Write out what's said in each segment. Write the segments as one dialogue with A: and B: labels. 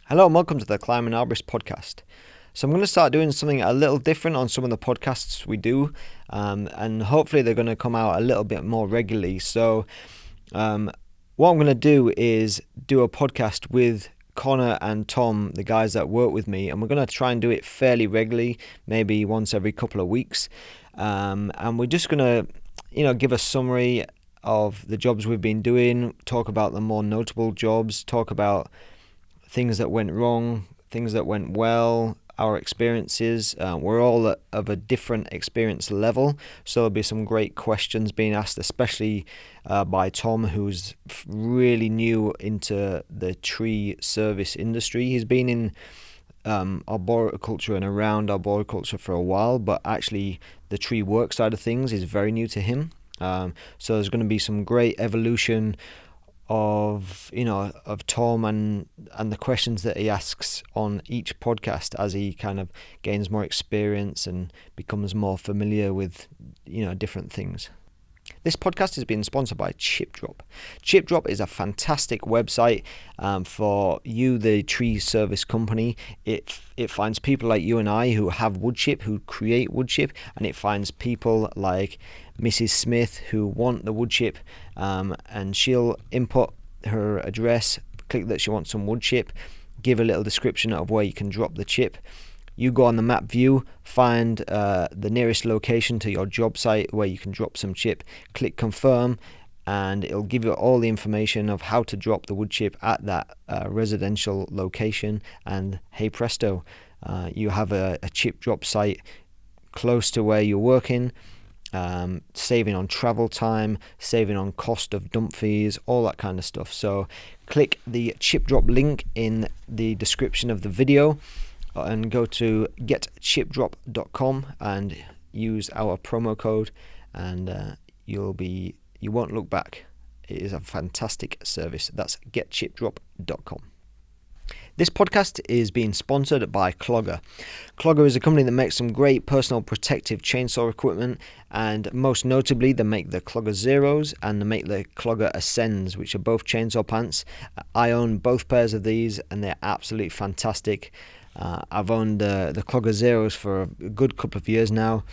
A: Hello and welcome to the Climb and Arborist podcast. So I'm going to start doing something a little different on some of the podcasts we do, and hopefully they're going to come out a little bit more regularly. So what I'm going to do is do a podcast with Conor and Tom, the guys that work with me, and we're going to try and do it fairly regularly, maybe once every couple of weeks. And we're just going to, give a summary of the jobs we've been doing, talk about the more notable jobs, talk about things that went wrong, things that went well, our experiences. We're all of a different experience level, so there'll be some great questions being asked, especially by Tom, who's really new into the tree service industry. He's been in arboriculture and around arboriculture for a while, but actually the tree work side of things is very new to him. So there's going to be some great evolution of Tom and the questions that he asks on each podcast as he kind of gains more experience and becomes more familiar with different things. This podcast has been sponsored by ChipDrop. ChipDrop is a fantastic website for you, the tree service company. It finds people like you and I who have wood chip, who create wood chip, and it finds people like Mrs. Smith who want the wood chip, and she'll input her address, click that she wants some wood chip, give a little description of where you can drop the chip. You go on the map view, find the nearest location to your job site where you can drop some chip, click confirm, and it'll give you all the information of how to drop the wood chip at that residential location. And hey presto, you have a chip drop site close to where you're working, saving on travel time, saving on cost of dump fees, all that kind of stuff. So click the chip drop link in the description of the video and go to getchipdrop.com and use our promo code, and you won't look back. It is a fantastic service. That's getchipdrop.com. This podcast is being sponsored by Clogger. Clogger is a company that makes some great personal protective chainsaw equipment, and most notably they make the Clogger Zeros and they make the Clogger Ascends, which are both chainsaw pants. I own both pairs of these and they're absolutely fantastic. I've owned the Clogger Zeros for a good couple of years now.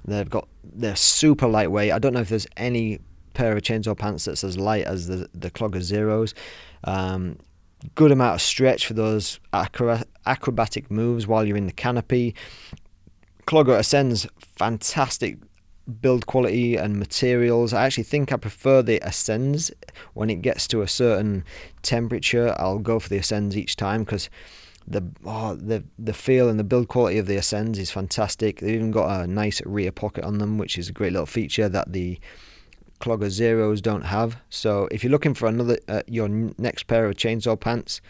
A: They're super lightweight. I don't know if there's any pair of chainsaw pants that's as light as the Clogger Zeros. Good amount of stretch for those acrobatic moves while you're in the canopy. Clogger Ascends, fantastic build quality and materials. I actually think I prefer the Ascends. When it gets to a certain temperature, I'll go for the Ascends each time because the feel and the build quality of the Ascends is fantastic. They've even got a nice rear pocket on them, which is a great little feature that the Clogger Zeros don't have. So if you're looking for your next pair of chainsaw pants,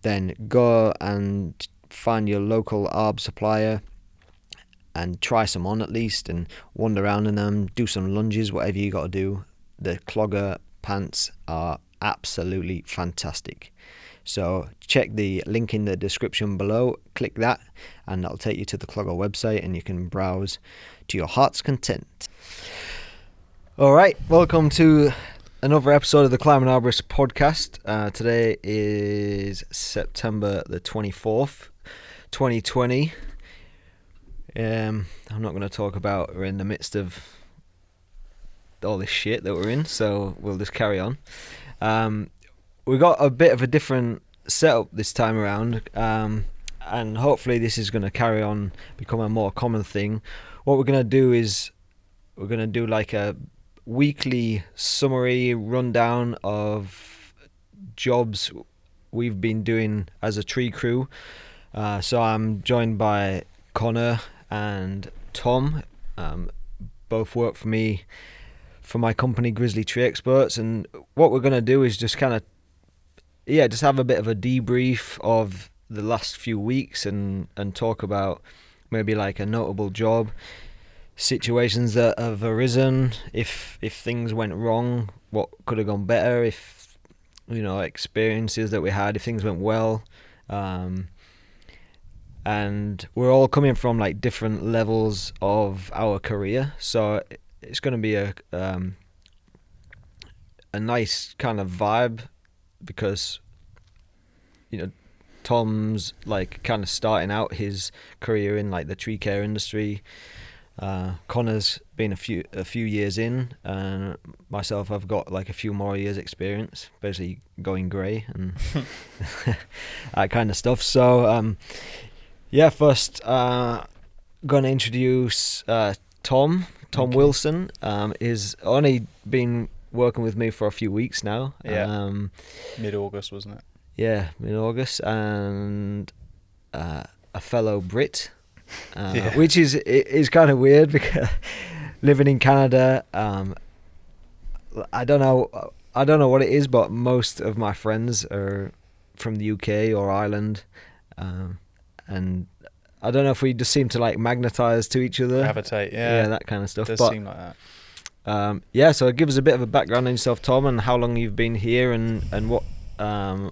A: then go and find your local ARB supplier and try some on at least, and wander around in them, do some lunges, whatever you got to do. The Clogger pants are absolutely fantastic. So check the link in the description below, click that, and that'll take you to the Clogger website and you can browse to your heart's content. Alright, welcome to another episode of the Climb and Arborist podcast. Today is September the 24th, 2020. I'm not going to talk about we're in the midst of all this shit that we're in, so we'll just carry on. We got a bit of a different setup this time around, and hopefully this is going to carry on, become a more common thing. What we're going to do is we're going to do like a weekly summary rundown of jobs we've been doing as a tree crew. So I'm joined by Conor and Tom. Both work for me for my company Grizzly Tree Experts, and what we're going to do is just kind of just have a bit of a debrief of the last few weeks and talk about maybe like a notable job, situations that have arisen, if things went wrong, what could have gone better, if experiences that we had, if things went well. And we're all coming from like different levels of our career, so it's going to be a nice kind of vibe, because Tom's like kind of starting out his career in like the tree care industry. Conor's been a few years in, and myself, I've got like a few more years experience, basically going grey and that kind of stuff. So first going to introduce Tom
B: Okay.
A: Wilson. Is only been working with me for a few weeks now.
B: Yeah. Mid-August, wasn't it?
A: Yeah, mid-August, and a fellow Brit,
B: Yeah.
A: which is kind of weird because living in Canada, I don't know what it is, but most of my friends are from the UK or Ireland, and I don't know if we just seem to like magnetize to each other.
B: Gravitate, yeah.
A: That kind of stuff.
B: Does
A: But
B: seem like that.
A: so give us a bit of a background on yourself, Tom, and how long you've been here, and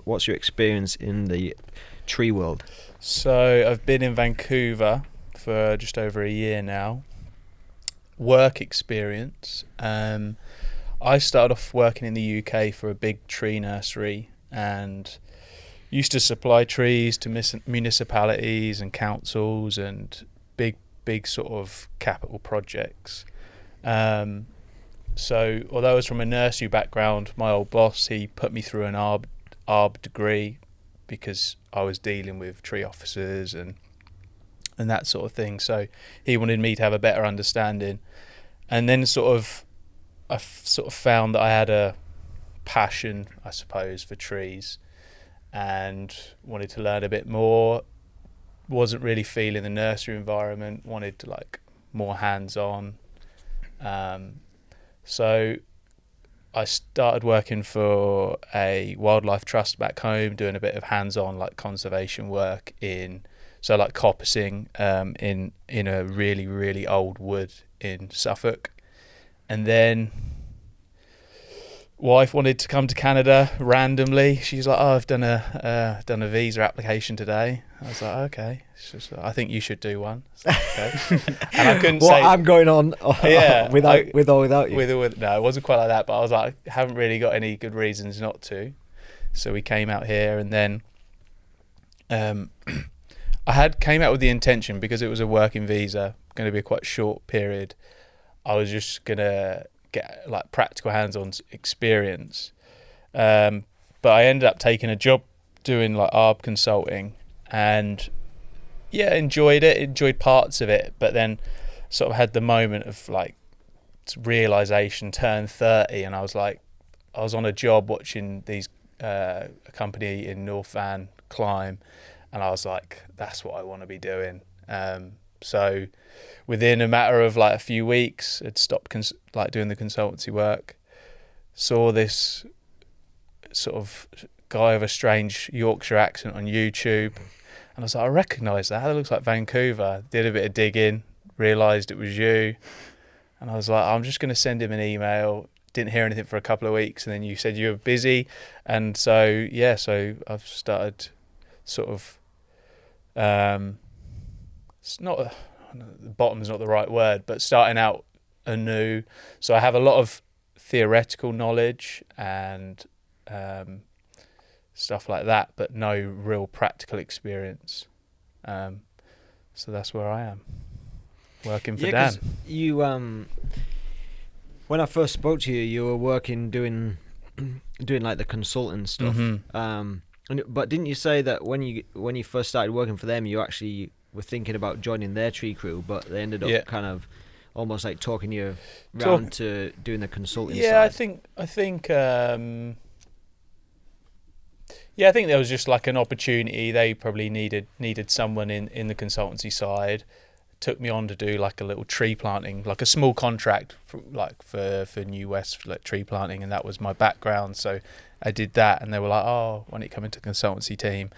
A: what's your experience in the tree world?
B: So I've been in Vancouver for just over a year now. Work experience. I started off working in the UK for a big tree nursery and used to supply trees to municipalities and councils and big sort of capital projects. So although I was from a nursery background, my old boss, he put me through an ARB degree because I was dealing with tree officers and that sort of thing. So he wanted me to have a better understanding. And then I sort of found that I had a passion, I suppose, for trees and wanted to learn a bit more. Wasn't really feeling the nursery environment, wanted to like more hands-on. So I started working for a wildlife trust back home, doing a bit of hands-on like conservation work like coppicing in a really, really old wood in Suffolk. And then wife wanted to come to Canada randomly. She's like, "Oh, I've done a visa application today." I was like, "Okay." She's like, "I think you should do one." Okay. And I couldn't say
A: I'm going on with or without you.
B: No, it wasn't quite like that, but I was like, I haven't really got any good reasons not to. So we came out here, and then I came out with the intention, because it was a working visa, going to be a quite short period. I was just gonna get like practical hands-on experience, but I ended up taking a job doing like ARB consulting, and enjoyed parts of it, but then sort of had the moment of like realization, turned 30, and I was on a job watching a company in North Van climb, and I was like, that's what I want to be doing. So within a matter of like a few weeks, I'd stopped doing the consultancy work, saw this sort of guy with a strange Yorkshire accent on YouTube, and I was like, I recognise that looks like Vancouver. Did a bit of digging, realised it was you, and I was like, I'm just going to send him an email. Didn't hear anything for a couple of weeks, and then you said you were busy, and so I've started sort of it's not the bottom's not the right word, but starting out anew. So I have a lot of theoretical knowledge and stuff like that, but no real practical experience. So that's where I am, working for Dan.
A: You when I first spoke to you, you were working doing like the consultant stuff.
B: Mm-hmm.
A: But didn't you say that when you first started working for them, you actually were thinking about joining their tree crew, but they ended up kind of almost like talking you round to doing the consulting side?
B: I think I think there was just like an opportunity. They probably needed someone in the consultancy side. Took me on to do like a little tree planting, like a small contract for New West, like tree planting, and that was my background. So I did that, and they were like, "Oh, why don't you come into the consultancy team?"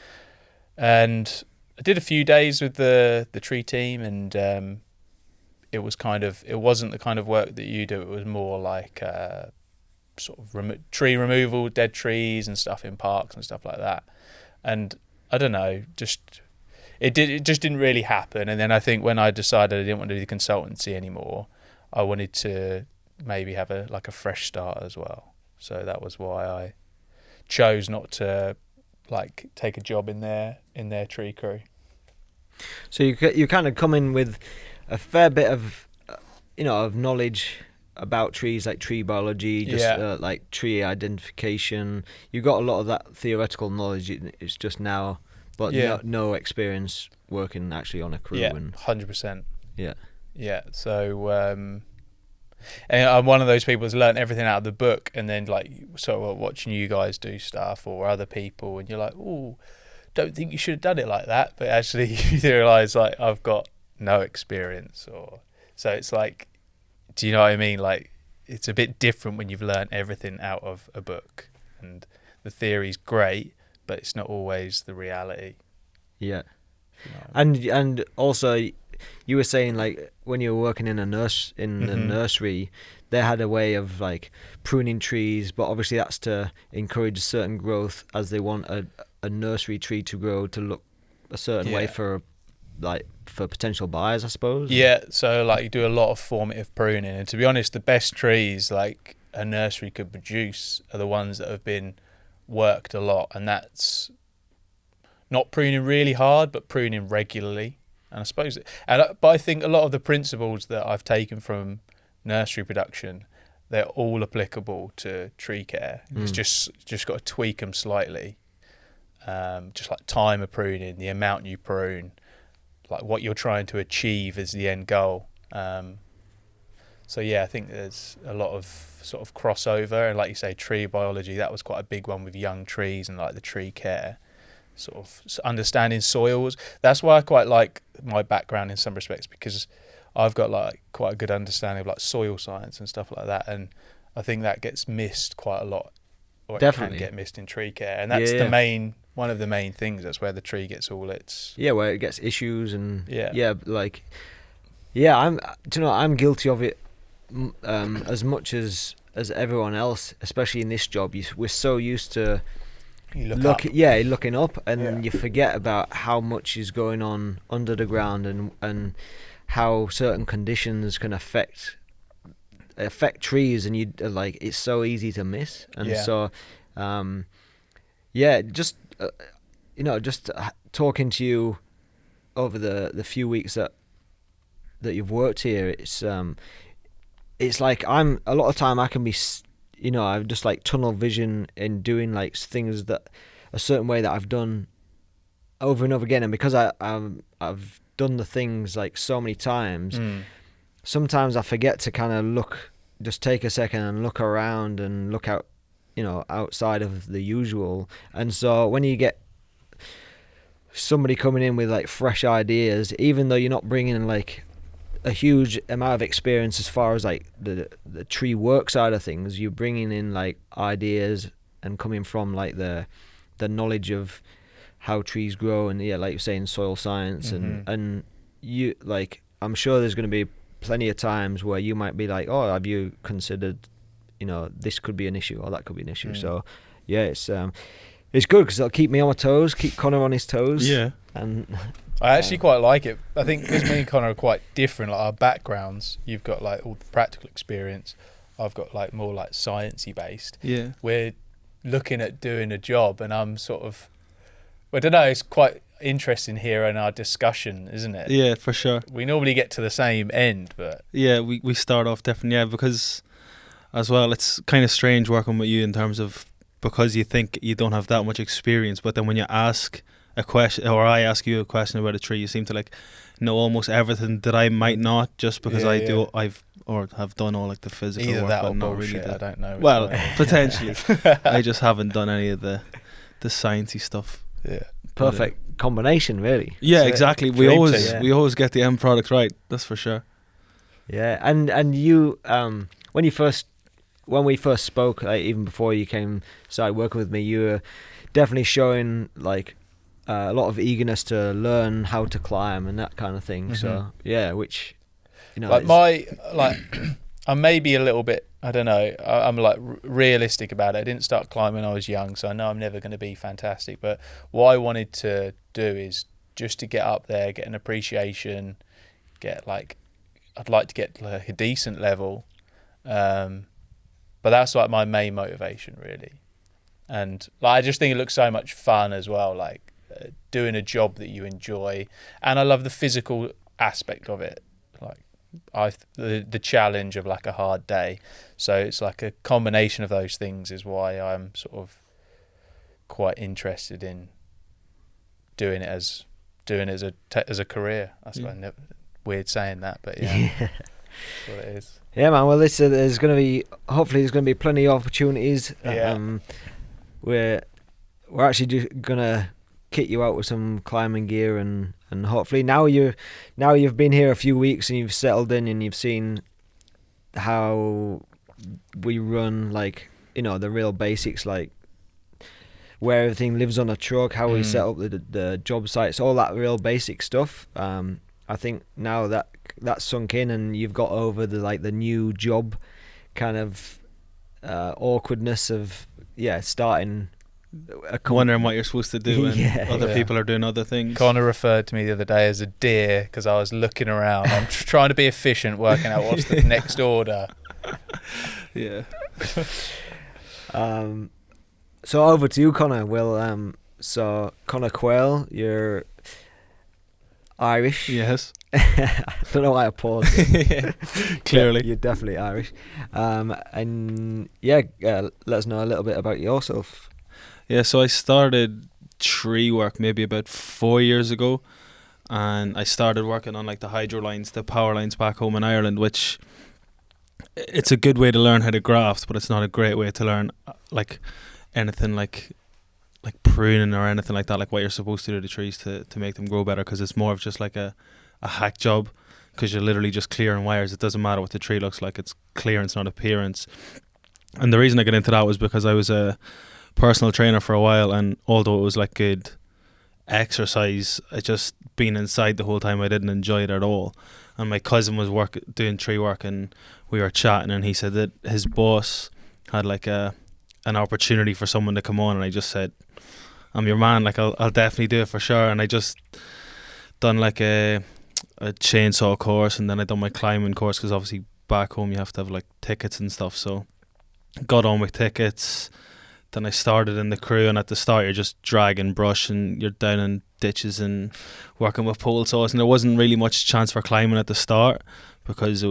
B: And I did a few days with the tree team, and it wasn't the kind of work that you do. It was more like sort of tree removal, dead trees and stuff in parks and stuff like that. And I don't know, it just didn't really happen. And then I think when I decided I didn't want to do the consultancy anymore, I wanted to maybe have a fresh start as well. So that was why I chose not to like take a job in their tree crew.
A: So you kind of come in with a fair bit of of knowledge about trees, like tree biology, just like tree identification. You got a lot of that theoretical knowledge. It's just now, but no experience working actually on a crew.
B: Yeah,
A: and
B: 100%.
A: Yeah.
B: So and I'm one of those people who's learned everything out of the book, and then like sort of watching you guys do stuff or other people, and you're like, oh, don't think you should have done it like that, but actually you realise like I've got no experience, or so it's like, do you know what I mean? Like it's a bit different when you've learned everything out of a book, and the theory's great, but it's not always the reality.
A: Yeah.
B: You know?
A: And also, you were saying like when you were working in a nursery, they had a way of like pruning trees, but obviously that's to encourage certain growth, as they want a nursery tree to grow to look a certain way for potential buyers, I suppose.
B: Yeah, so like you do a lot of formative pruning, and to be honest, the best trees like a nursery could produce are the ones that have been worked a lot, and that's not pruning really hard, but pruning regularly. And I suppose, but I think a lot of the principles that I've taken from nursery production, they're all applicable to tree care. It's just got to tweak them slightly. Just like time of pruning, the amount you prune, like what you're trying to achieve as the end goal. So yeah, I think there's a lot of sort of crossover, and like you say, tree biology, that was quite a big one with young trees and like the tree care. Sort of understanding soils. That's why I quite like my background in some respects, because I've got like quite a good understanding of like soil science and stuff like that, and I think that gets missed quite a lot, or it can get missed in tree care, and that's one of the main things. That's where the tree gets all its
A: where it gets issues, and I'm guilty of it as much as everyone else, especially in this job. We're so used to looking up, and you forget about how much is going on under the ground, and how certain conditions can affect trees, and you like it's so easy to miss. And so just just talking to you over the few weeks that you've worked here, it's like a lot of time I can be I've just like tunnel vision in doing like things that a certain way that I've done over and over again, and because I've done the things like so many times, sometimes I forget to kind of just take a second and look around and look out, outside of the usual. And so when you get somebody coming in with like fresh ideas, even though you're not bringing in like a huge amount of experience as far as like the tree work side of things, you're bringing in like ideas and coming from like the knowledge of how trees grow, and like you're saying, soil science, and you like, I'm sure there's going to be plenty of times where you might be like, oh, have you considered this could be an issue, or that could be an issue. So it's good because it'll keep me on my toes, keep Conor on his toes. And
B: I actually quite like it. I think because me and Conor are quite different, like our backgrounds. You've got like all the practical experience. I've got like more like sciencey based.
C: Yeah.
B: We're looking at doing a job, and I'm sort of, I don't know, it's quite interesting here in our discussion, isn't it?
C: Yeah, for sure.
B: We normally get to the same end, but
C: yeah, we start off different. Because as well, it's kind of strange working with you in terms of, because you think you don't have that much experience, but then when you ask a question, or I ask you a question about a tree, you seem to like know almost everything that I might not, just because have done all like the physical
B: either
C: work,
B: that
C: but
B: or
C: not
B: bullshit,
C: really
B: I don't know.
C: Well, potentially. I just haven't done any of the sciencey stuff.
B: Yeah,
A: perfect combination, really.
C: Yeah,
B: so
C: exactly. We always get the end product right. That's for sure.
A: Yeah, and you when we first spoke, like, even before you started working with me, you were definitely showing like a lot of eagerness to learn how to climb and that kind of thing. So which
B: I'm maybe a little bit, I don't know, I'm like realistic about it. I didn't start climbing when I was young, so I know I'm never going to be fantastic, but what I wanted to do is just to get up there, get an appreciation, I'd like to get like a decent level, but that's like my main motivation, really. And like, I just think it looks so much fun as well, like doing a job that you enjoy. And I love the physical aspect of it, like the challenge of like a hard day. So it's like a combination of those things is why I'm sort of quite interested in doing it as a career. That's weird saying that, but yeah. That's what it is.
A: Yeah, man. Well, there's going to be, hopefully there's going to be plenty of opportunities.
B: Yeah.
A: We're actually just going to kit you out with some climbing gear, and hopefully now you've been here a few weeks and you've settled in and you've seen how we run, like, you know, the real basics, like where everything lives on a truck, how we set up the job sites, all that real basic stuff. I think now that that's sunk in and you've got over the new job kind of awkwardness of starting
C: wondering what you're supposed to do and other people are doing other things.
B: Conor referred to me the other day as a deer because I was looking around. I'm trying to be efficient, working out what's the next order.
C: Yeah.
A: So over to you, Conor. Well, so Conor Quaile, you're Irish.
C: Yes.
A: I don't know why I paused.
C: Clearly.
A: You're definitely Irish. And let us know a little bit about yourself.
C: Yeah, so I started tree work maybe about 4 years ago, and I started working on like the hydro lines, the power lines back home in Ireland, which it's a good way to learn how to graft, but it's not a great way to learn like anything like pruning or anything like that, like what you're supposed to do to trees to make them grow better, because it's more of just like a hack job, because you're literally just clearing wires. It doesn't matter what the tree looks like, it's clearance, not appearance. And the reason I got into that was because I was a personal trainer for a while, and although it was like good exercise, I just being inside the whole time, I didn't enjoy it at all. And my cousin was doing tree work, and we were chatting, and he said that his boss had like an opportunity for someone to come on, and I just said, I'm your man, like I'll definitely do it for sure. And I just done like a chainsaw course, and then I done my climbing course, because obviously back home you have to have like tickets and stuff, so got on with tickets. Then I started in the crew, and at the start you're just dragging brush and you're down in ditches and working with pole saws, and there wasn't really much chance for climbing at the start, because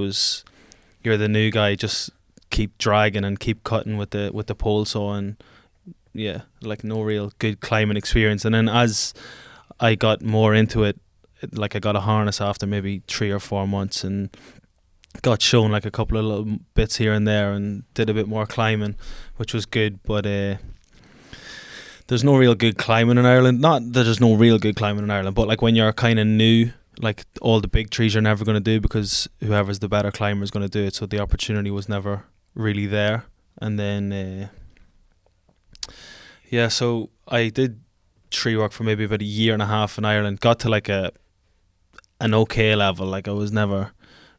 C: you're the new guy, just keep dragging and keep cutting with the pole saw, and like no real good climbing experience. And then as I got more into it, like I got a harness after maybe 3 or 4 months, and got shown like a couple of little bits here and there, and did a bit more climbing, which was good. But there's no real good climbing in Ireland. Not that there's no real good climbing in Ireland, but like when you're kind of new, like all the big trees you're never going to do, because whoever's the better climber is going to do it. So the opportunity was never really there. And then so I did tree work for maybe about 1.5 years in Ireland. Got to like an okay level. Like I was never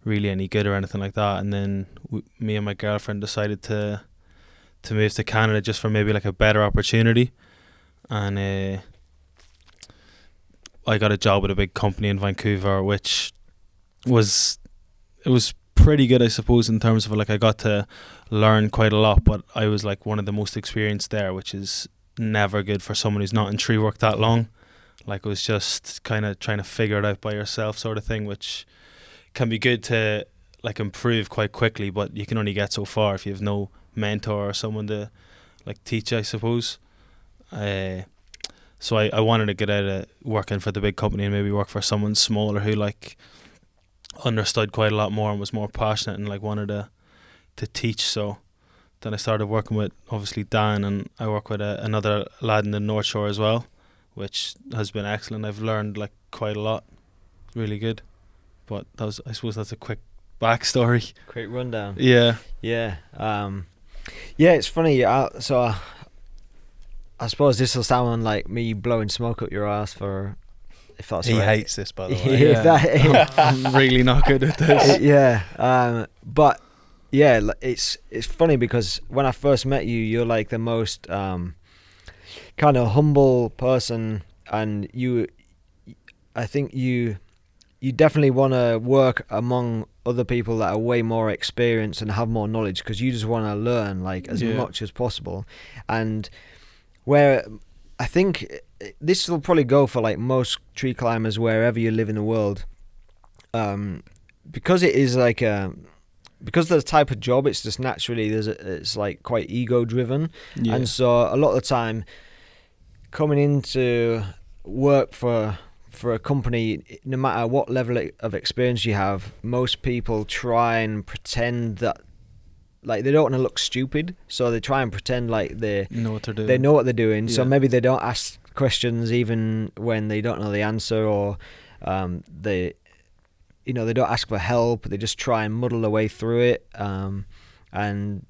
C: really any good or anything like that. And then me and my girlfriend decided to move to Canada just for maybe like a better opportunity. And I got a job with a big company in Vancouver, which was pretty good, I suppose, in terms of like I got to learn quite a lot, but I was like one of the most experienced there, which is never good for someone who's not in tree work that long. Like it was just kind of trying to figure it out by yourself sort of thing, which can be good to like improve quite quickly, but you can only get so far if you have no mentor or someone to like teach, I suppose. So I wanted to get out of working for the big company and maybe work for someone smaller who like understood quite a lot more and was more passionate and like wanted to teach. So then I started working with obviously Dan, and I work with another lad in the North Shore as well, which has been excellent. I've learned like quite a lot, really good. But I suppose that's a quick backstory.
A: Quick rundown.
C: Yeah.
A: Yeah. It's funny. So I suppose this will sound like me blowing smoke up your ass for, if that's
B: he
A: right.
B: hates this, by the way.
C: I'm really not good at this.
A: But yeah, it's funny because when I first met you, you're like the most kind of humble person, and I think you definitely want to work among other people that are way more experienced and have more knowledge, because you just want to learn like as much as possible. And where I think this will probably go for like most tree climbers wherever you live in the world, because it is like because of the type of job, it's just naturally it's like quite ego driven, and so a lot of the time coming into work for a company, no matter what level of experience you have, most people try and pretend that, like, they don't want to look stupid, so they try and pretend like they
C: know what they're doing.
A: They know what they're doing, so maybe they don't ask questions even when they don't know the answer, or they don't ask for help. They just try and muddle their way through it, and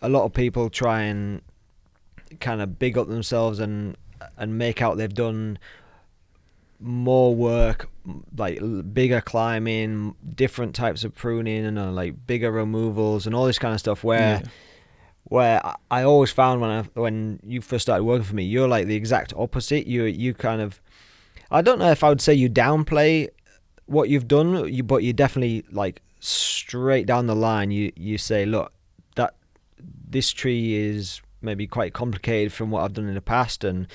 A: a lot of people try and kind of big up themselves and make out they've done more work, like bigger climbing, different types of pruning, and like bigger removals and all this kind of stuff, where I always found when you first started working for me, you're like the exact opposite. You kind of, I don't know if I would say you downplay what you've done, but you definitely, like, straight down the line, you say, look, that this tree is maybe quite complicated from what I've done in the past, and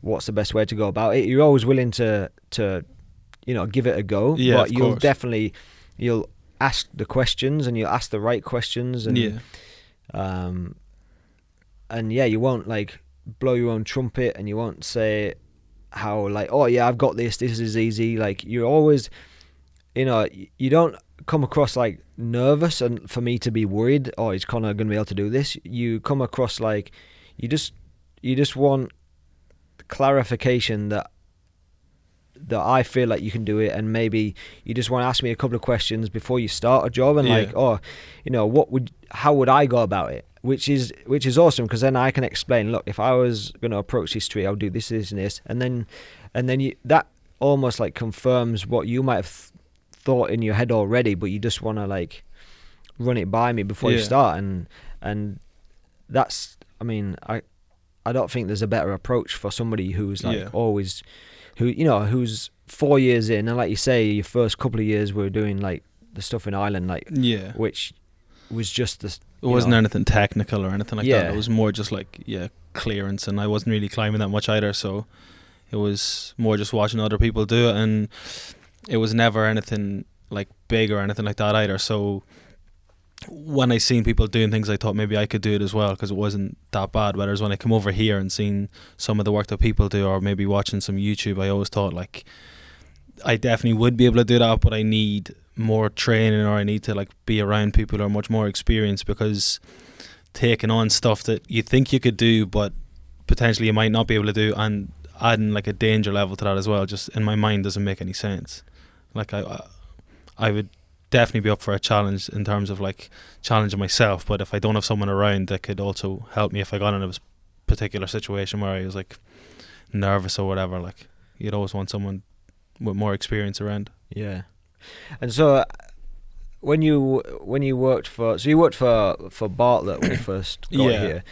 A: what's the best way to go about it. You're always willing to give it a go, but you'll ask the questions, and you'll ask the right questions, and you won't like blow your own trumpet, and you won't say how, like, oh yeah, I've got this is easy. Like, you're always, you don't come across like nervous and for me to be worried, oh, is Conor going to be able to do this? You come across like you just want clarification that I feel like you can do it, and maybe you just want to ask me a couple of questions before you start a job, and how would I go about it, which is awesome, because then I can explain, look, if I was going to approach this tree, I would do this and this, and then that almost like confirms what you might have thought in your head already, but you just want to like run it by me before you start, and that's, I mean, I don't think there's a better approach for somebody who's like always, who's 4 years in, and like you say, your first couple of years were doing like the stuff in Ireland, like, which was just this.
C: It wasn't anything technical or anything like that. It was more just like clearance, and I wasn't really climbing that much either, so it was more just watching other people do it, and it was never anything like big or anything like that either. So when I seen people doing things, I thought maybe I could do it as well, because it wasn't that bad. Whereas when I come over here and seen some of the work that people do, or maybe watching some YouTube, I always thought like I definitely would be able to do that, but I need more training, or I need to like be around people who are much more experienced, because taking on stuff that you think you could do but potentially you might not be able to do, and adding like a danger level to that as well, just in my mind doesn't make any sense. Like I would definitely be up for a challenge in terms of like challenging myself, but if I don't have someone around that could also help me if I got in a particular situation where I was like nervous or whatever, like you'd always want someone with more experience around.
A: Yeah. And so when you worked for Bartlett when you first got here,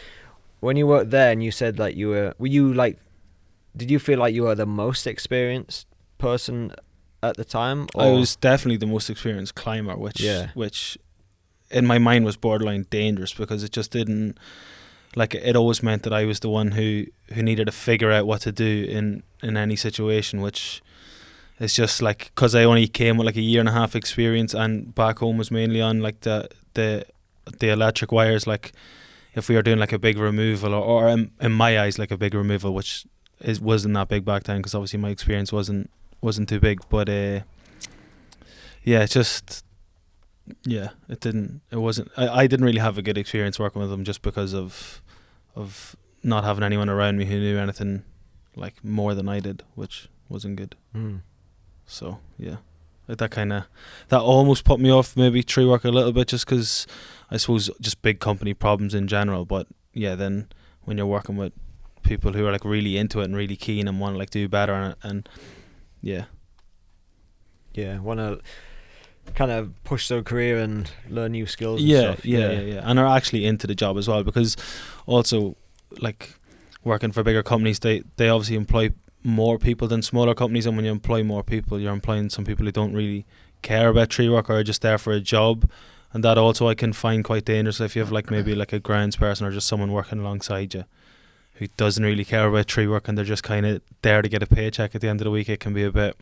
A: when you worked there, and you said like did you feel like you were the most experienced person at the time? Or?
C: I was definitely the most experienced climber, which in my mind was borderline dangerous, because it just didn't, like, it always meant that I was the one who needed to figure out what to do in any situation, which is just like, because I only came with like a 1.5 years experience, and back home was mainly on like the electric wires. Like if we were doing like a big removal, or in my eyes like a big removal, which wasn't that big back then, because obviously my experience wasn't too big, but it wasn't, I didn't really have a good experience working with them, just because of not having anyone around me who knew anything like more than I did, which wasn't good. So like that almost put me off maybe tree work a little bit, just because I suppose just big company problems in general. But then when you're working with people who are like really into it and really keen and want to like do better, and
A: want to kind of push their career and learn new skills and stuff.
C: And are actually into the job as well, because also like working for bigger companies, they obviously employ more people than smaller companies, and when you employ more people, you're employing some people who don't really care about tree work, or are just there for a job, and that also I can find quite dangerous if you have like maybe like a grounds person or just someone working alongside you who doesn't really care about tree work and they're just kind of there to get a paycheck at the end of the week, it can be a bit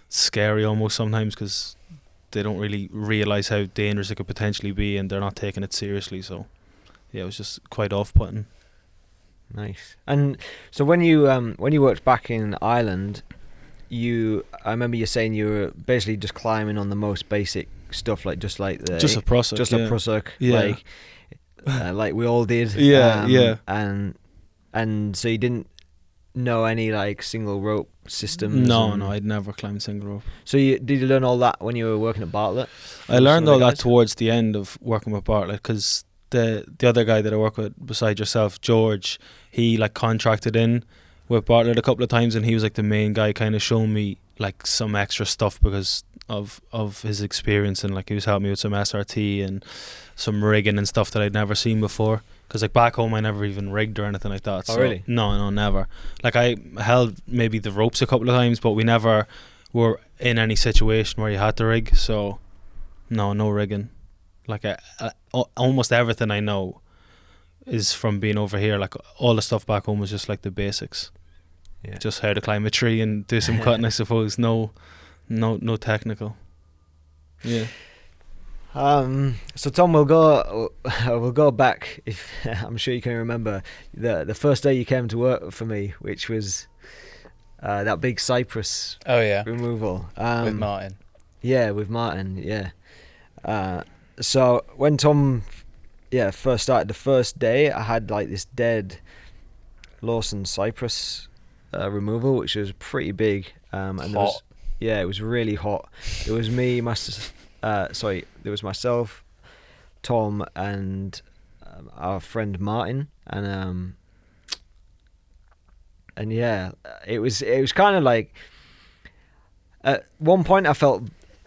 C: scary almost sometimes, because they don't really realise how dangerous it could potentially be and they're not taking it seriously. So yeah, it was just quite off-putting.
A: Nice. And so when you worked back in Ireland, I remember you saying you were basically just climbing on the most basic stuff, like just a prusik, like we all did. And so you didn't know any like single rope systems?
C: No, I'd never climbed single rope.
A: So did you learn all that when you were working at Bartlett?
C: I learned all that towards the end of working with Bartlett, because the other guy that I work with beside yourself, George, he like contracted in with Bartlett a couple of times, and he was like the main guy kind of showing me like some extra stuff because of his experience, and like he was helping me with some SRT and some rigging and stuff that I'd never seen before. Because like back home I never even rigged or anything like that.
A: Oh, really?
C: No, never. Like I held maybe the ropes a couple of times, but we never were in any situation where you had to rig. So no rigging. Like almost everything I know is from being over here. Like all the stuff back home was just like the basics.
A: Yeah.
C: Just how to climb a tree and do some cutting, I suppose. No technical. Yeah.
A: So Tom, we'll go back. If I'm sure you can remember the first day you came to work for me, which was that big cypress removal
B: with Martin.
A: Yeah, with Martin. Yeah. So when Tom first started, the first day I had like this dead Lawson cypress removal, which was pretty big. And
B: hot.
A: It was really hot. It was me, there was myself, Tom, and our friend Martin, and yeah, it was kind of like at one point I felt,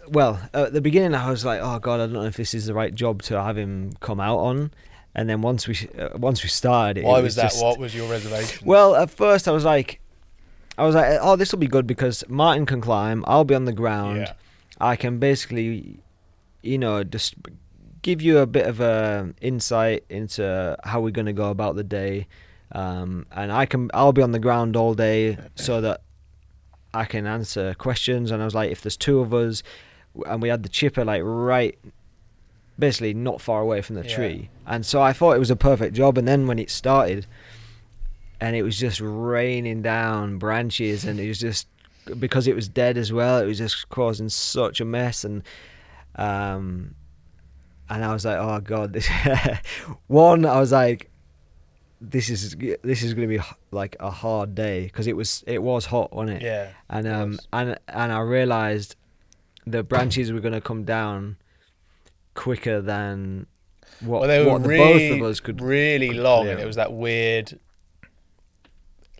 A: well, at the beginning I was like, oh god, I don't know if this is the right job to have him come out on. And then once we started,
B: why was that? What was your reservation?
A: Well, at first I was like, oh, this will be good because Martin can climb, I'll be on the ground.
B: Yeah.
A: I can basically, just give you a bit of a insight into how we're going to go about the day, and I'll be on the ground all day so that I can answer questions. And I was like, if there's two of us, and we had the chipper like right, basically not far away from the tree, and so I thought it was a perfect job. And then when it started, and it was just raining down branches, and it was just, because it was dead as well, it was just causing such a mess. And I was like, oh god, I was like, this is going to be like a hard day, because it was hot, wasn't it?
B: Yeah.
A: And I realized the branches were going to come down quicker than what both of us could.
B: Really long, and it was that weird,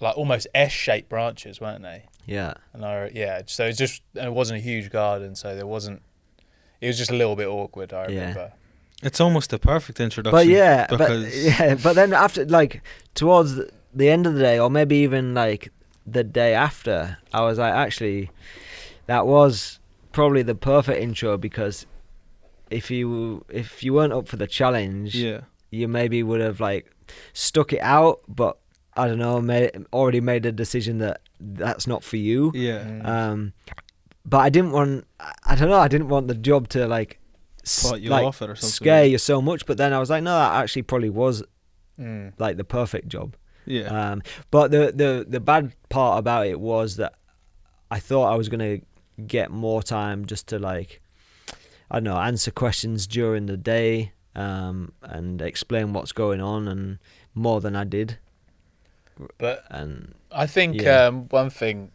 B: like almost S-shaped branches, weren't they?
A: Yeah.
B: And so it wasn't a huge garden, so it was just a little bit awkward, I remember.
C: It's almost the perfect introduction.
A: But then after, like, towards the end of the day, or maybe even like the day after, I was like, actually, that was probably the perfect intro, because if you weren't up for the challenge, you maybe would have like stuck it out, but I don't know, already made a decision that that's not for you.
C: Yeah.
A: But I didn't want the job to like
C: put you off it or something,
A: scare you so much. But then I was like, no, that actually probably was like the perfect job.
C: Yeah.
A: But the bad part about it was that I thought I was gonna get more time just to, like, I don't know, answer questions during the day, and explain what's going on, and more than I did.
B: But
A: and
B: I think one thing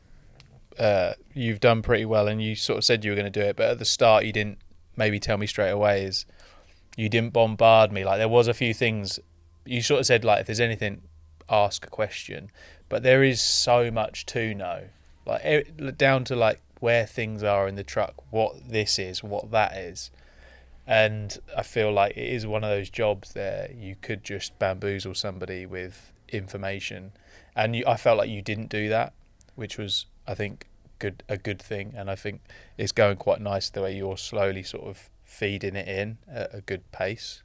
B: you've done pretty well, and you sort of said you were going to do it, but at the start you didn't maybe tell me straight away, is you didn't bombard me. Like, there was a few things you sort of said, like, if there's anything, ask a question, but there is so much to know, like down to like where things are in the truck, what this is, what that is. And I feel like it is one of those jobs there you could just bamboozle somebody with information, and I felt like you didn't do that, which was, I think, a good thing. And I think it's going quite nice the way you're slowly sort of feeding it in at a good pace.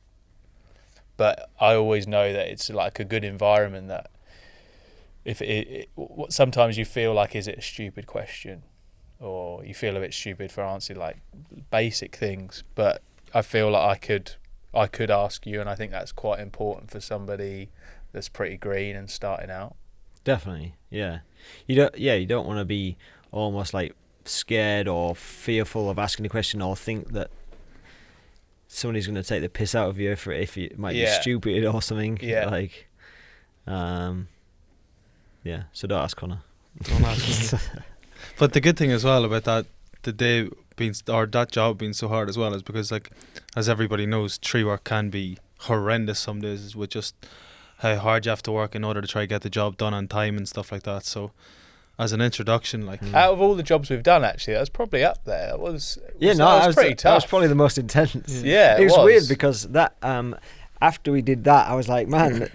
B: But I always know that it's like a good environment, that sometimes you feel like, is it a stupid question, or you feel a bit stupid for answering like basic things. But I feel like I could ask you, and I think that's quite important for somebody that's pretty green and starting out.
A: Definitely, yeah. You don't want to be almost like scared or fearful of asking a question, or think that somebody's going to take the piss out of you if you might be stupid or something.
B: Yeah.
A: Like, so don't ask Conor.
C: Don't ask me. But the good thing as well about that job being so hard as well is because, like, as everybody knows, tree work can be horrendous some days, with just how hard you have to work in order to try to get the job done on time and stuff like that. So as an introduction, like,
B: out of all the jobs we've done, actually, that was probably up there. That was pretty tough.
A: That was probably the most intense.
B: Yeah,
A: it was weird because that after we did that, I was like, man,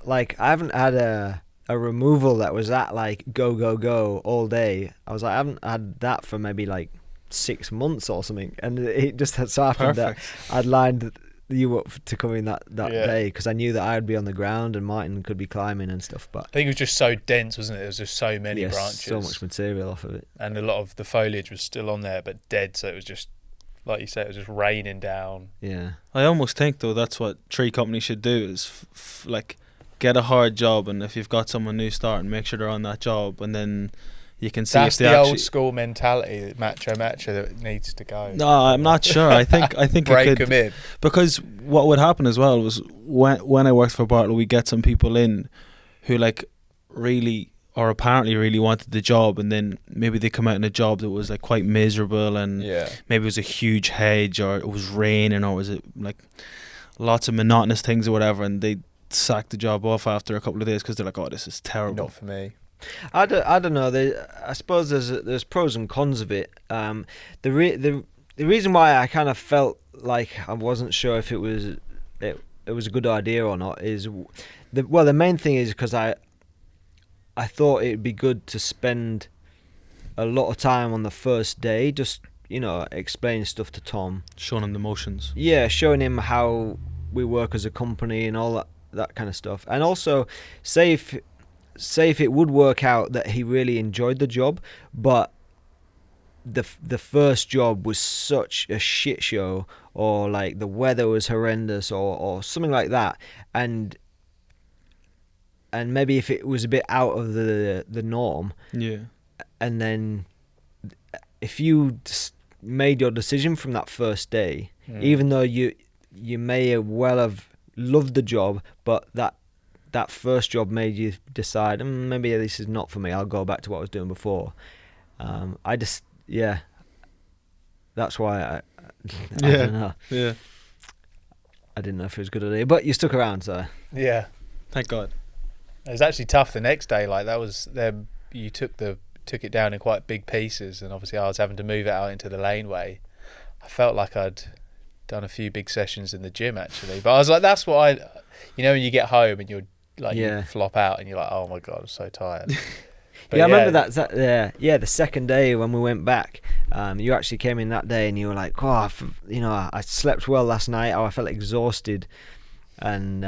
A: like, I haven't had a removal that was that like go all day. I was like, I haven't had that for maybe like 6 months or something, and it just had so happened that I'd lined you up to come in that day, because I knew that I'd be on the ground and Martin could be climbing and stuff. But
B: I think it was just so dense, wasn't it? There was just so many branches,
A: so much material off of it,
B: and a lot of the foliage was still on there but dead, so it was just, like you say, it was just raining down.
A: Yeah,
C: I almost think though that's what tree companies should do, is like get a hard job, and if you've got someone new starting, make sure they're on that job, and then you can see
B: that's
C: if they
B: the
C: actually...
B: old school mentality, macho that needs to go.
C: No, I'm not sure. I think
B: break
C: it could,
B: them in.
C: because what would happen as well was when I worked for Bartlett, we get some people in who like really or apparently really wanted the job, and then maybe they come out in a job that was like quite miserable, and maybe it was a huge hedge, or it was raining, or was it like lots of monotonous things or whatever, and they sack the job off after a couple of days because they're like, oh, this is terrible.
B: Not for me.
A: I don't know. I suppose there's pros and cons of it. The reason why I kind of felt like I wasn't sure if it was a good idea or not is the main thing is because I thought it'd be good to spend a lot of time on the first day, just, you know, explaining stuff to Tom,
C: showing him the motions.
A: Yeah, showing him how we work as a company and all that kind of stuff, and also say if it would work out that he really enjoyed the job, but the first job was such a shit show, or like the weather was horrendous, or something like that, and maybe if it was a bit out of the norm, and then if you made your decision from that first day, even though you may well have loved the job, but that first job made you decide, maybe this is not for me, I'll go back to what I was doing before. That's why I don't know.
C: Yeah.
A: I didn't know if it was a good idea, but you stuck around, so.
B: Yeah.
C: Thank God.
B: It was actually tough the next day. Like, that was you took it down in quite big pieces, and obviously I was having to move it out into the laneway. I felt like I'd done a few big sessions in the gym, actually, but I was like, that's what when you get home and you're like, you flop out and you're like, oh my God, I'm so tired. But
A: I remember that. The second day when we went back, you actually came in that day and you were like, oh, I slept well last night. Oh, I felt exhausted, and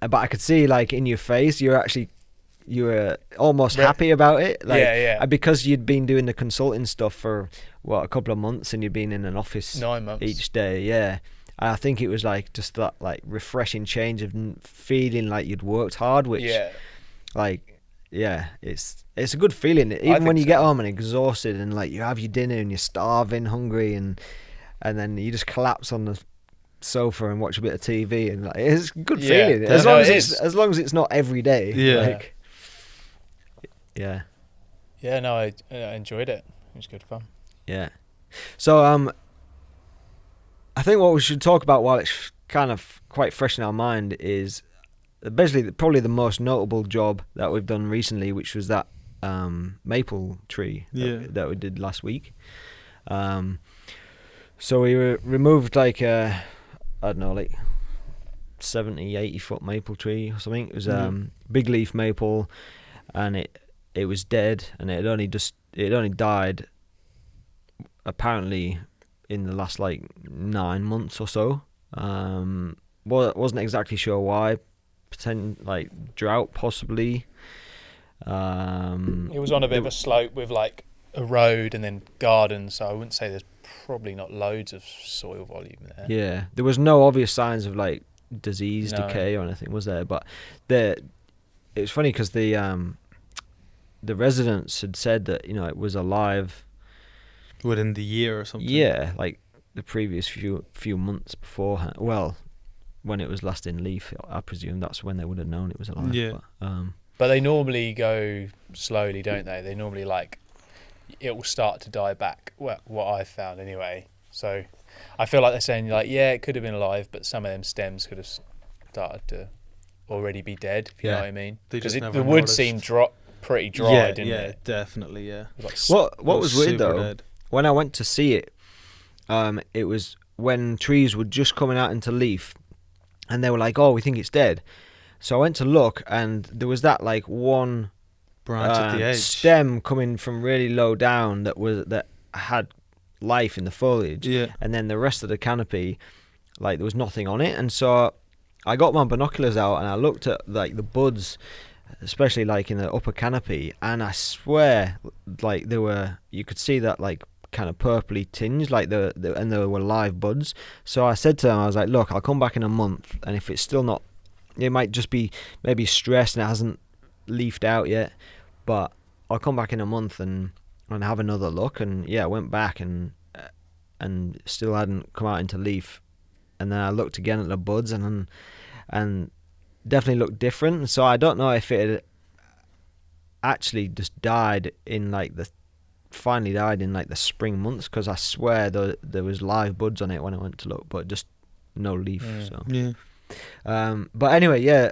A: but I could see, like, in your face, you were almost happy about it, like, because you'd been doing the consulting stuff for a couple of months, and you'd been in an office
B: 9 months
A: each day. Yeah. I think it was like just that like refreshing change of feeling like you'd worked hard, which it's a good feeling, even when you get home and exhausted and like you have your dinner and you're starving, hungry, and then you just collapse on the sofa and watch a bit of TV, and like, it's a good feeling as long as it's not every day.
B: No, I enjoyed it. It was good fun.
A: So I think what we should talk about while it's kind of quite fresh in our mind is basically probably the most notable job that we've done recently, which was that maple tree that we did last week. So we removed like I don't know, like 70-80 foot maple tree or something. It was big leaf maple, and it was dead, and it only died apparently in the last like 9 months or so. Wasn't exactly sure why. Like drought possibly.
B: It was on a bit of a slope with like a road and then gardens, so I wouldn't say there's probably not loads of soil volume there.
A: Yeah, there was no obvious signs of like disease,
B: No.
A: decay, or anything, was there? But it was funny because the residents had said that it was alive
C: Within the year or something.
A: Yeah, like the previous few months beforehand. Well, when it was last in leaf, I presume that's when they would have known it was alive.
C: Yeah.
B: But they normally go slowly, don't they? They normally it will start to die back. What I've found anyway. So I feel like they're saying it could have been alive, but some of them stems could have started to already be dead. If you know what I mean? Because the wood seemed pretty dry, didn't it?
C: Yeah, definitely. Yeah.
A: What was weird though?
C: Dead.
A: When I went to see it, it was when trees were just coming out into leaf, and they were like, "Oh, we think it's dead." So I went to look, and there was that like one
C: Branch at the edge.
A: stem coming from really low down that had life in the foliage, and then the rest of the canopy, like there was nothing on it. And so I got my binoculars out and I looked at like the buds, especially like in the upper canopy, and I swear, like you could see that like kind of purpley tinge, like and there were live buds. So I said to them, I was like, look, I'll come back in a month, and if it's still not, it might just be maybe stressed and it hasn't leafed out yet, but I'll come back in a month and have another look. And I went back and still hadn't come out into leaf, and then I looked again at the buds and definitely looked different. So I don't know if it had actually just died in like the spring months, because I swear there was live buds on it when I went to look, but just no leaf. So but anyway,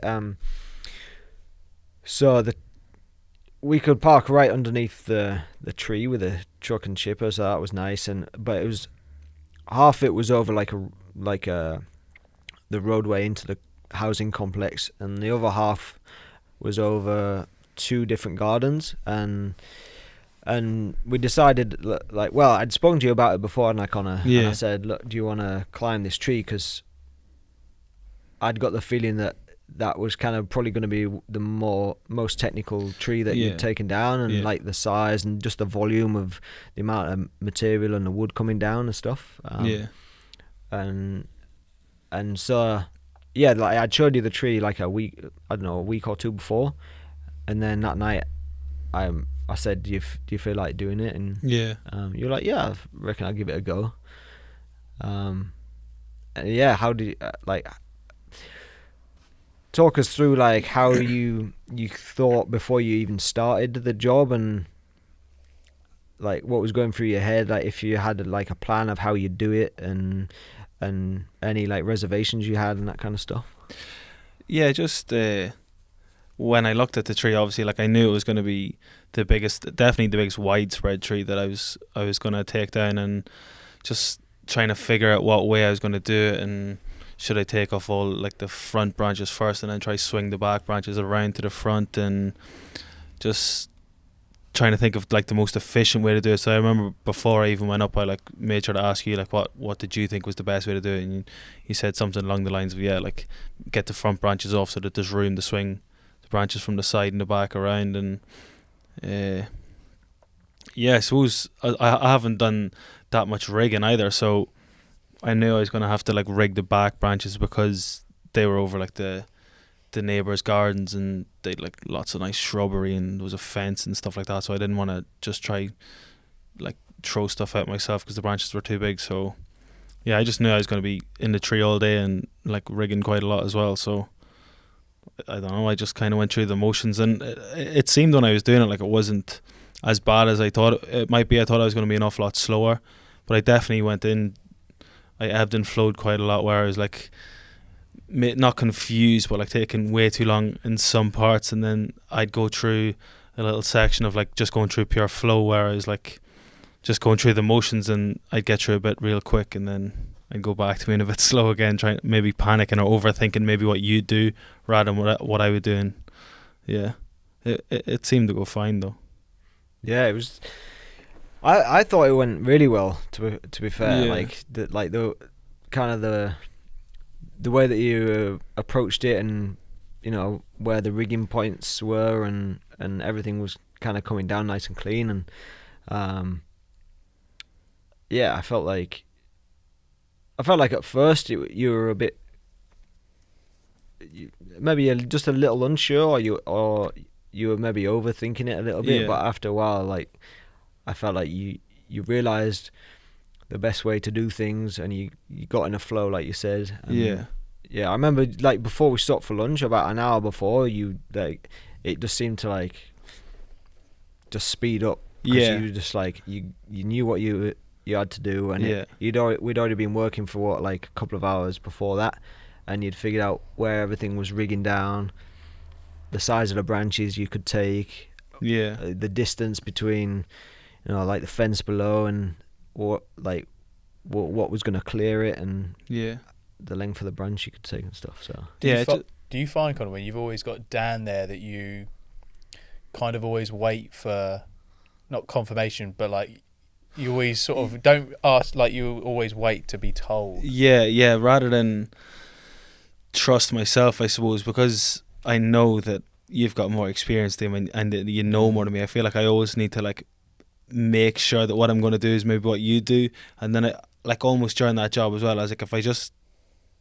A: so we could park right underneath the tree with a truck and chipper, so that was nice. But it was half it was over the roadway into the housing complex, and the other half was over 2 different gardens. And we decided, I'd spoken to you about it before, and Conor, and I said, look, do you want to climb this tree? Because I'd got the feeling that was kind of probably going to be the most technical tree that you'd taken down, and like the size and just the volume of the amount of material and the wood coming down and stuff. And so like I'd showed you the tree like a week or 2 before, and then that night I said, do you feel like doing it? And you're like, yeah, I reckon I'll give it a go. How did you, talk us through like how you thought before you even started the job, and like what was going through your head, like if you had like a plan of how you'd do it, and any like reservations you had and that kind of stuff.
C: Yeah, just when I looked at the tree, obviously, like I knew it was going to be definitely the biggest widespread tree that I was going to take down, and just trying to figure out what way I was going to do it, and should I take off all like the front branches first and then try swing the back branches around to the front, and just trying to think of like the most efficient way to do it. So I remember before I even went up, I like made sure to ask you like what did you think was the best way to do it, and you said something along the lines of like get the front branches off so that there's room to swing the branches from the side and the back around. And I suppose I haven't done that much rigging either, so I knew I was going to have to like rig the back branches because they were over like the neighbours' gardens, and they'd like lots of nice shrubbery, and there was a fence and stuff like that, so I didn't want to just try like throw stuff out myself because the branches were too big. So I just knew I was going to be in the tree all day and like rigging quite a lot as well. So I don't know, I just kind of went through the motions, and it seemed when I was doing it like it wasn't as bad as I thought it might be. I thought I was going to be an awful lot slower, but I definitely went in, I ebbed and flowed quite a lot, where I was like not confused, but like taking way too long in some parts, and then I'd go through a little section of like just going through pure flow, where I was like just going through the motions, and I'd get through a bit real quick, and then I'd go back to being a bit slow again, trying maybe panicking or overthinking maybe what you do rather than what I would do. And it seemed to go fine though.
A: Yeah, it was. I thought it went really well. To be fair, the kind of the way that you approached it, and where the rigging points were, and everything was kind of coming down nice and clean. And I felt like at first you were a bit, maybe just a little unsure, or you were maybe overthinking it a little bit. But after a while, like, I felt like you realised the best way to do things, and you got in a flow, like you said. And I remember, like, before we stopped for lunch, about an hour before, it just seemed to, like, just speed up. You just, like, you knew what you had to do, and we'd already been working for a couple of hours before that, and you'd figured out where everything was rigging down, the size of the branches you could take, the distance between, like, the fence below and what was going to clear it, and the length of the branch you could take and stuff. So
B: do you find, Conor, when you've always got Dan there, that you kind of always wait for, not confirmation, but like you always sort of don't ask, like you always wait to be told? Rather than trust myself, I suppose, because I know that you've got more experience than me, and that you know more than me. I feel like I always need to, like, make sure that what I'm going to do is maybe what you do. And then almost during that job as well, I was like, if I just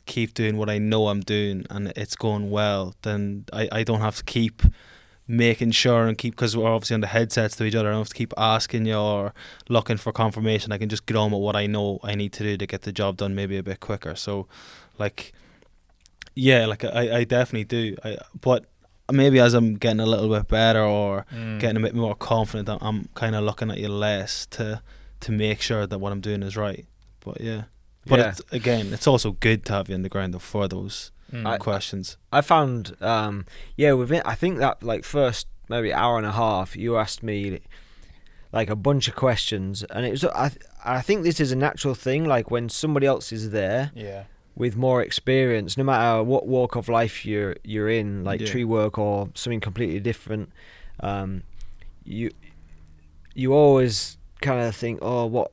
B: keep doing what I know I'm doing and it's going well, then I don't have to keep making sure and because we're obviously on the headsets to each other, I don't have to keep asking you or looking for confirmation. I can just get on with what I know I need to do to get the job done maybe a bit quicker. So I definitely do. But maybe as I'm getting a little bit better or getting a bit more confident, I'm kind of looking at you less to make sure that what I'm doing is right. But it's also good to have you on the ground for those questions. I
A: found within, I think that, like, first maybe hour and a half, you asked me, like, a bunch of questions, and it was, I think this is a natural thing, like, when somebody else is there with more experience, no matter what walk of life you're in, like tree work or something completely different, you always kind of think, oh, what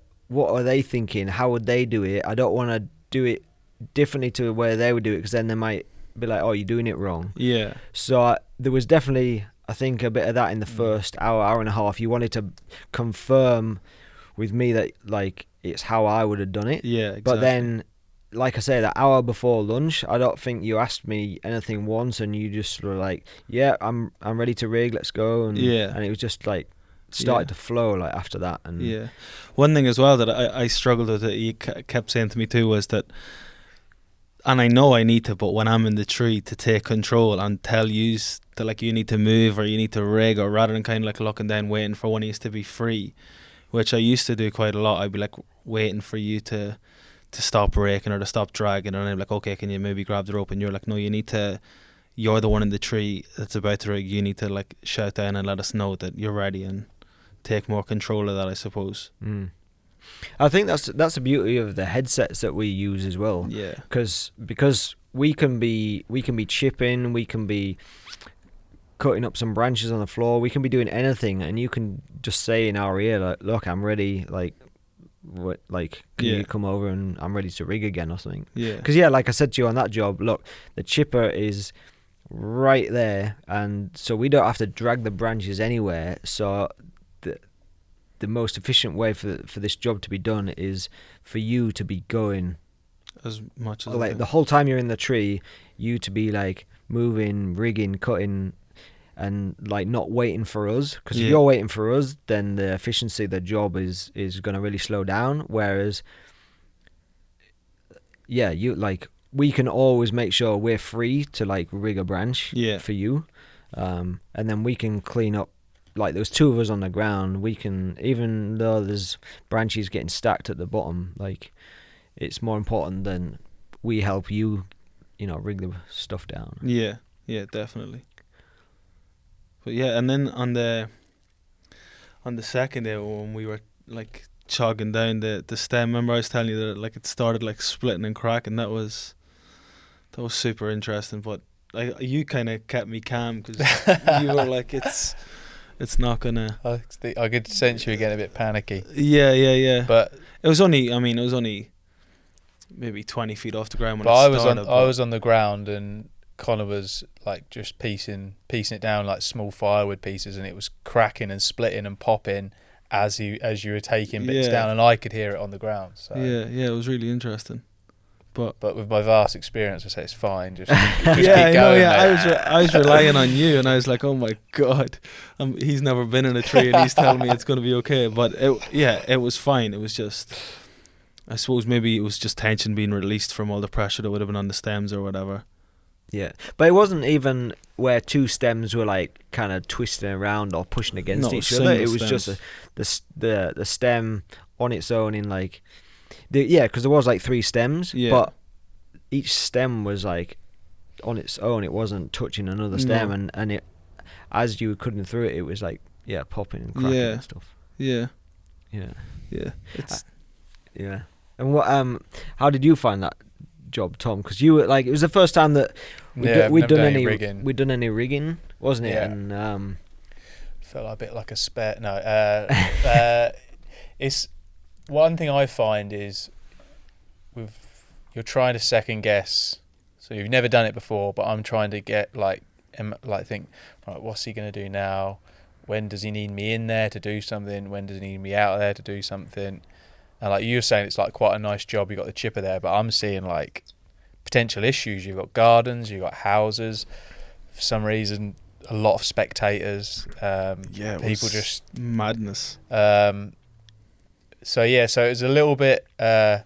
A: are they thinking? How would they do it? I don't want to do it differently to where they would do it, because then they might be like, oh, you're doing it wrong. So there was definitely, I think, a bit of that in the first hour and a half. You wanted to confirm with me that, like, it's how I would have done it.
C: Exactly.
A: But then, like I say, that hour before lunch, I don't think you asked me anything once, and you just were like, I'm ready to rig, let's go. And it was just like started to flow, like, after that. And
C: one thing as well that I struggled with, that you kept saying to me too, was that, and I know I need to, but when I'm in the tree, to take control and tell you that, like, you need to move or you need to rig, or rather than kind of like looking down waiting for one of you to be free, which I used to do quite a lot. I'd be like waiting for you to stop raking or to stop dragging, and I'm like, okay, can you maybe grab the rope? And you're like, no, you're the one in the tree that's about to rig. You need to, like, shout down and let us know that you're ready and take more control of that, I suppose.
A: I think that's the beauty of the headsets that we use as well. Because we can be chipping, we can be cutting up some branches on the floor, we can be doing anything, and you can just say in our ear, like, look, I'm ready, can you come over and I'm ready to rig again or something. Because like I said to you on that job, look, the chipper is right there, and so we don't have to drag the branches anywhere. So the most efficient way for this job to be done is for you to be going
C: as much as,
A: like, the whole time you're in the tree, you to be, like, moving, rigging, cutting, and, like, not waiting for us. Because if you're waiting for us, then the efficiency of the job is going to really slow down. Whereas we can always make sure we're free to, like, rig a branch for you, and then we can clean up. Like, there's two of us on the ground, we can, even though there's branches getting stacked at the bottom, like, it's more important than we help you, rig the stuff down.
C: Yeah, definitely. But and then on the second day, when we were, like, chogging down the stem, remember I was telling you that, like, it started, like, splitting and cracking. That was super interesting. But, like, you kind of kept me calm, because you were like, it's not gonna.
B: I could sense you were getting a bit panicky.
C: Yeah.
B: But
C: it was only maybe 20 feet off the ground when
B: I
C: started.
B: was on the ground, and Conor was like just piecing it down like small firewood pieces, and it was cracking and splitting and popping as you were taking bits down, and I could hear it on the ground. So
C: it was really interesting. But
B: with my vast experience, I say it's fine. Just keep going.
C: I was relying on you, and I was like, oh my god, he's never been in a tree, and he's telling me it's going to be okay. But it was fine. It was just, I suppose maybe it was just tension being released from all the pressure that would have been on the stems or whatever.
A: Yeah, but it wasn't even where two stems were like kind of twisting around or pushing against each other. It was
C: stems.
A: just the stem on its own in like. Because there was like 3 stems, but each stem was like on its own. It wasn't touching another stem, and it, as you were cutting through it, it was like popping and cracking and stuff.
C: Yeah.
A: It's And what how did you find that job, Tom? Because you were like, it was the first time that we'd done any rigging, wasn't it?
B: Yeah.
A: And
B: felt a bit like a spare. No, it's. One thing I find is you're trying to second guess. So you've never done it before, but I'm trying to get think, right, what's he going to do now? When does he need me in there to do something? When does he need me out there to do something? And like you were saying, it's like quite a nice job. You got the chipper there, but I'm seeing like potential issues. You've got gardens, you've got houses. For some reason, a lot of spectators. People just
C: madness.
B: So it was a little bit. It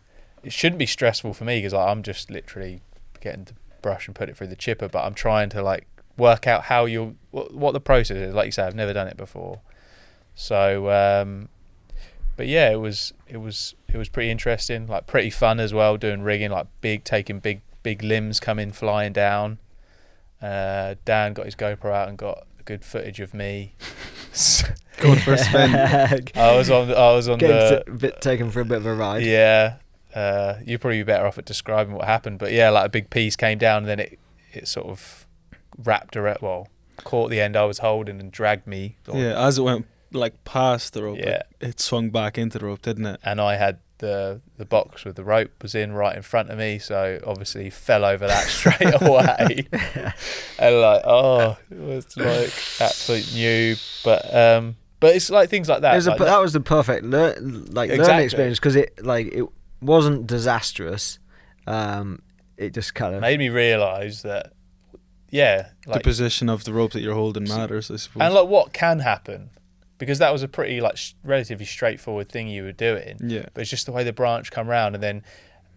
B: shouldn't be stressful for me because I'm just literally getting the brush and put it through the chipper. But I'm trying to like work out how what the process is. Like you said, I've never done it before. So, but yeah, it was pretty interesting. Like pretty fun as well. Doing rigging, like taking big limbs coming flying down. Dan got his GoPro out and got good footage of me.
C: Going for a spin.
B: I was on
A: taken for a bit of a ride.
B: Yeah, you'd probably be better off at describing what happened. But yeah, like a big piece came down, and then it sort of wrapped around. Well, caught the end I was holding and dragged me.
C: As it went like past the rope, it swung back into the rope, didn't it?
B: And I had the box with the rope was in right in front of me, so obviously fell over that straight away. And like, it was like absolute noob, but it's like things like that.
A: That was the perfect learning experience because it wasn't disastrous. It just kind of
B: made me realise that
C: the position of the rope that you're holding matters, I suppose.
B: And like what can happen. Because that was a pretty relatively straightforward thing you were doing.
C: Yeah.
B: But it's just the way the branch come round,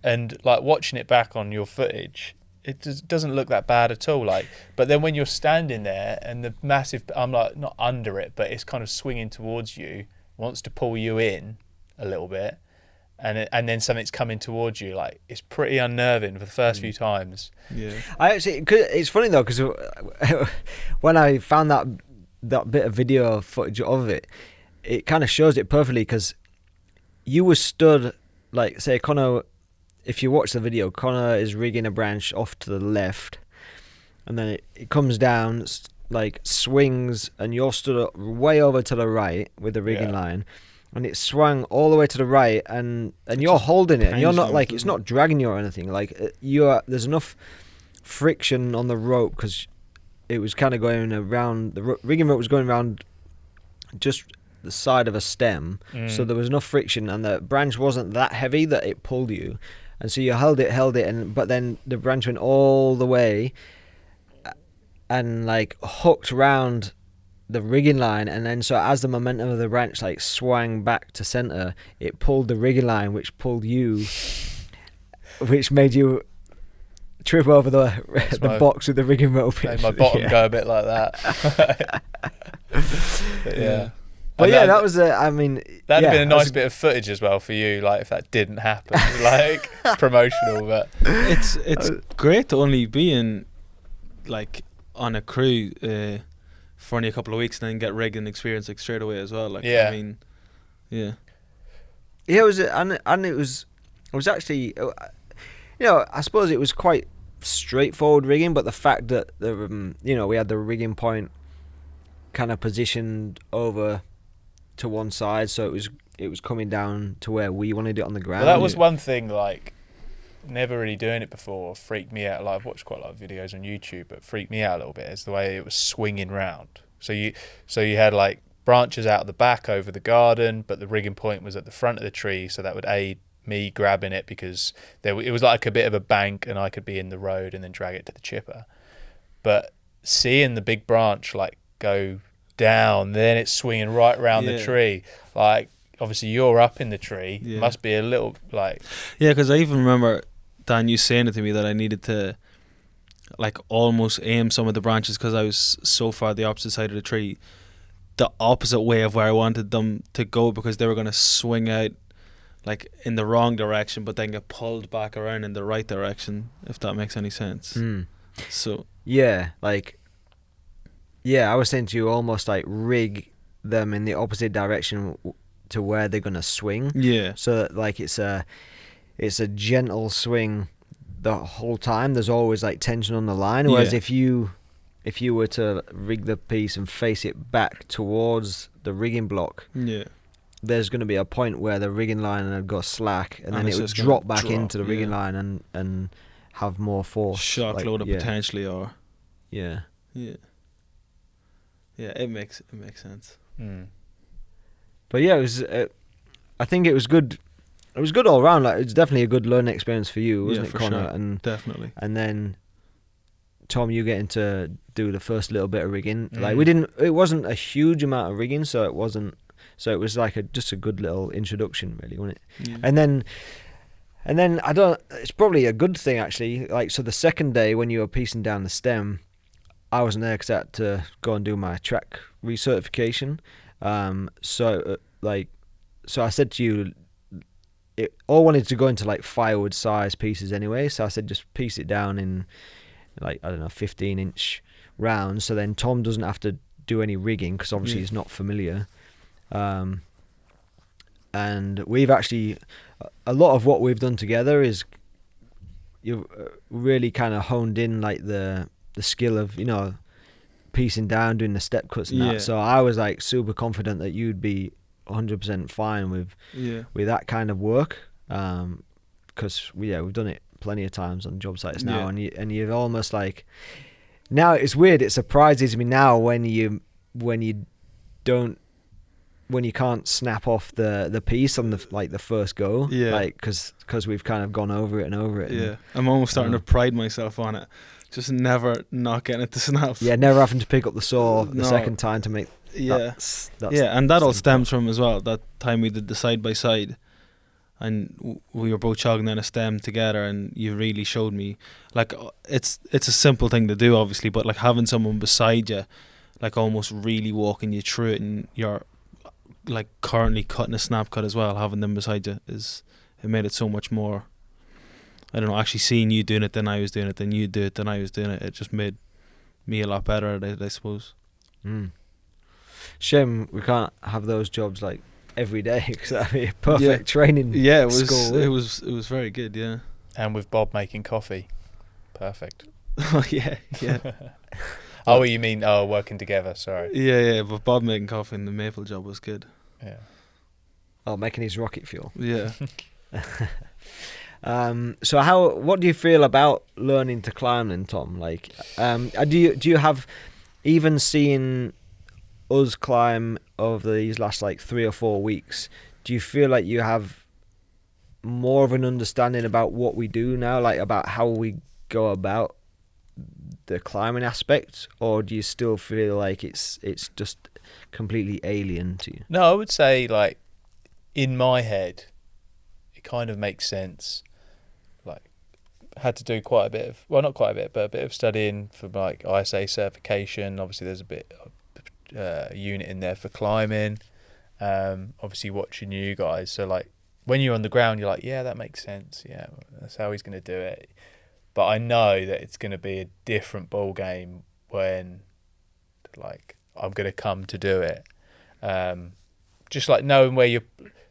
B: and like watching it back on your footage, it doesn't look that bad at all. Like, but then when you're standing there and the massive, I'm like not under it, but it's kind of swinging towards you, wants to pull you in a little bit, and then something's coming towards you. Like it's pretty unnerving for the first few times.
C: Yeah.
A: It's funny though because when I found that bit of video footage of it kind of shows it perfectly because you were stood like, say Conor, if you watch the video, Conor is rigging a branch off to the left and then it comes down, like swings, and you're stood way over to the right with the rigging line, and it swung all the way to the right, and you're holding it and you're not like, it's not dragging you or anything, like there's enough friction on the rope because it was kind of going around, the rigging rope was going around just the side of a stem, so there was enough friction, and the branch wasn't that heavy that it pulled you, and so you held it, but then the branch went all the way and like hooked round the rigging line, and then so as the momentum of the branch like swung back to center, it pulled the rigging line, which pulled you, which made you trip over the box with the rigging rope.
B: Made my bottom go a bit like that.
A: But that was that'd
B: have been a nice bit of footage as well for you, like if that didn't happen, like promotional. But
C: it's great to only be in like on a crew for only a couple of weeks and then get rigging experience like straight away as well. Like it was actually, I suppose it was quite straightforward rigging, but the fact that we had the rigging point kind of positioned over to one side, so it was coming down to where we wanted it on the ground.
B: Well, that was one thing, like never really doing it before freaked me out. Like, I've watched quite a lot of videos on YouTube, but freaked me out a little bit is the way it was swinging round. So you had like branches out of the back over the garden, but the rigging point was at the front of the tree, so that would aid me grabbing it because it was like a bit of a bank and I could be in the road and then drag it to the chipper. But seeing the big branch like go down, then it's swinging right around the tree, like obviously you're up in the tree, must be a little like...
C: Yeah, because I even remember, Dan, you saying it to me that I needed to like almost aim some of the branches because I was so far the opposite side of the tree, the opposite way of where I wanted them to go, because they were going to swing out like in the wrong direction but then get pulled back around in the right direction, if that makes any sense. So
A: I was saying to you, almost like rig them in the opposite direction to where they're going to swing, so that like it's a gentle swing the whole time. There's always like tension on the line, whereas if you were to rig the piece and face it back towards the rigging block, there's going to be a point where the rigging line would go slack, and then it would drop back into the rigging line and have more force.
C: Shock load potentially, or it makes sense.
A: But yeah, it was. I think it was good. It was good all round. Like, it's definitely a good learning experience for you, wasn't it, Conor?
C: Sure.
A: And
C: definitely.
A: And then Tom, you getting to do the first little bit of rigging. Like it wasn't a huge amount of rigging, so it wasn't. So it was like just a good little introduction, really, wasn't it? And then it's probably a good thing actually. Like, so the second day when you were piecing down the stem, I wasn't there because I had to go and do my track recertification. So I said to you, it all wanted to go into like firewood size pieces anyway. So I said just piece it down in like, I don't know, 15-inch rounds. So then Tom doesn't have to do any rigging because obviously he's not familiar. And we've actually, a lot of what we've done together is you've really kind of honed in like the skill of, you know, piecing down, doing the step cuts and that. So I was like super confident that you'd be 100% fine with that kind of work, because we've done it plenty of times on job sites now, and you've almost like, now it's weird, it surprises me now when you can't snap off the piece on the first go, like because we've kind of gone over it and over it.
C: I'm almost starting to pride myself on it, just never not getting it to snap.
A: Never having to pick up the saw the second time to make. That's
C: and that all stems from as well that time we did the side by side, and we were both chogging down a stem together, and you really showed me like it's a simple thing to do obviously, but like having someone beside you, like almost really walking you through it, and you're like currently cutting a snap cut as well, having them beside you it made it so much more, I don't know, actually seeing you doing it then I was doing it, then you do it then I was doing it, it just made me a lot better at it, I suppose.
A: Shame we can't have those jobs like every day, because that'd be a perfect training.
C: It was
A: school.
C: It was very good,
B: and with Bob making coffee, perfect.
C: Oh yeah.
B: Oh, you mean working together? Sorry.
C: Yeah. But Bob making coffee in the maple job was good.
B: Yeah.
A: Oh, making his rocket fuel.
C: Yeah.
A: So what do you feel about learning to climb then, Tom? Like, do you have, even seeing us climb over these last like 3 or 4 weeks, do you feel like you have more of an understanding about what we do now, like about how we go about the climbing aspect, or do you still feel like it's just completely alien to you?
B: No, I would say like in my head it kind of makes sense. Like, had to do quite a bit of, well, not quite a bit, but a bit of studying for like ISA certification. Obviously there's a bit of unit in there for climbing, obviously watching you guys, so like when you're on the ground you're like, yeah, that makes sense, yeah, that's how he's going to do it. But I know that it's going to be a different ball game when like I'm going to come to do it. Just like knowing where your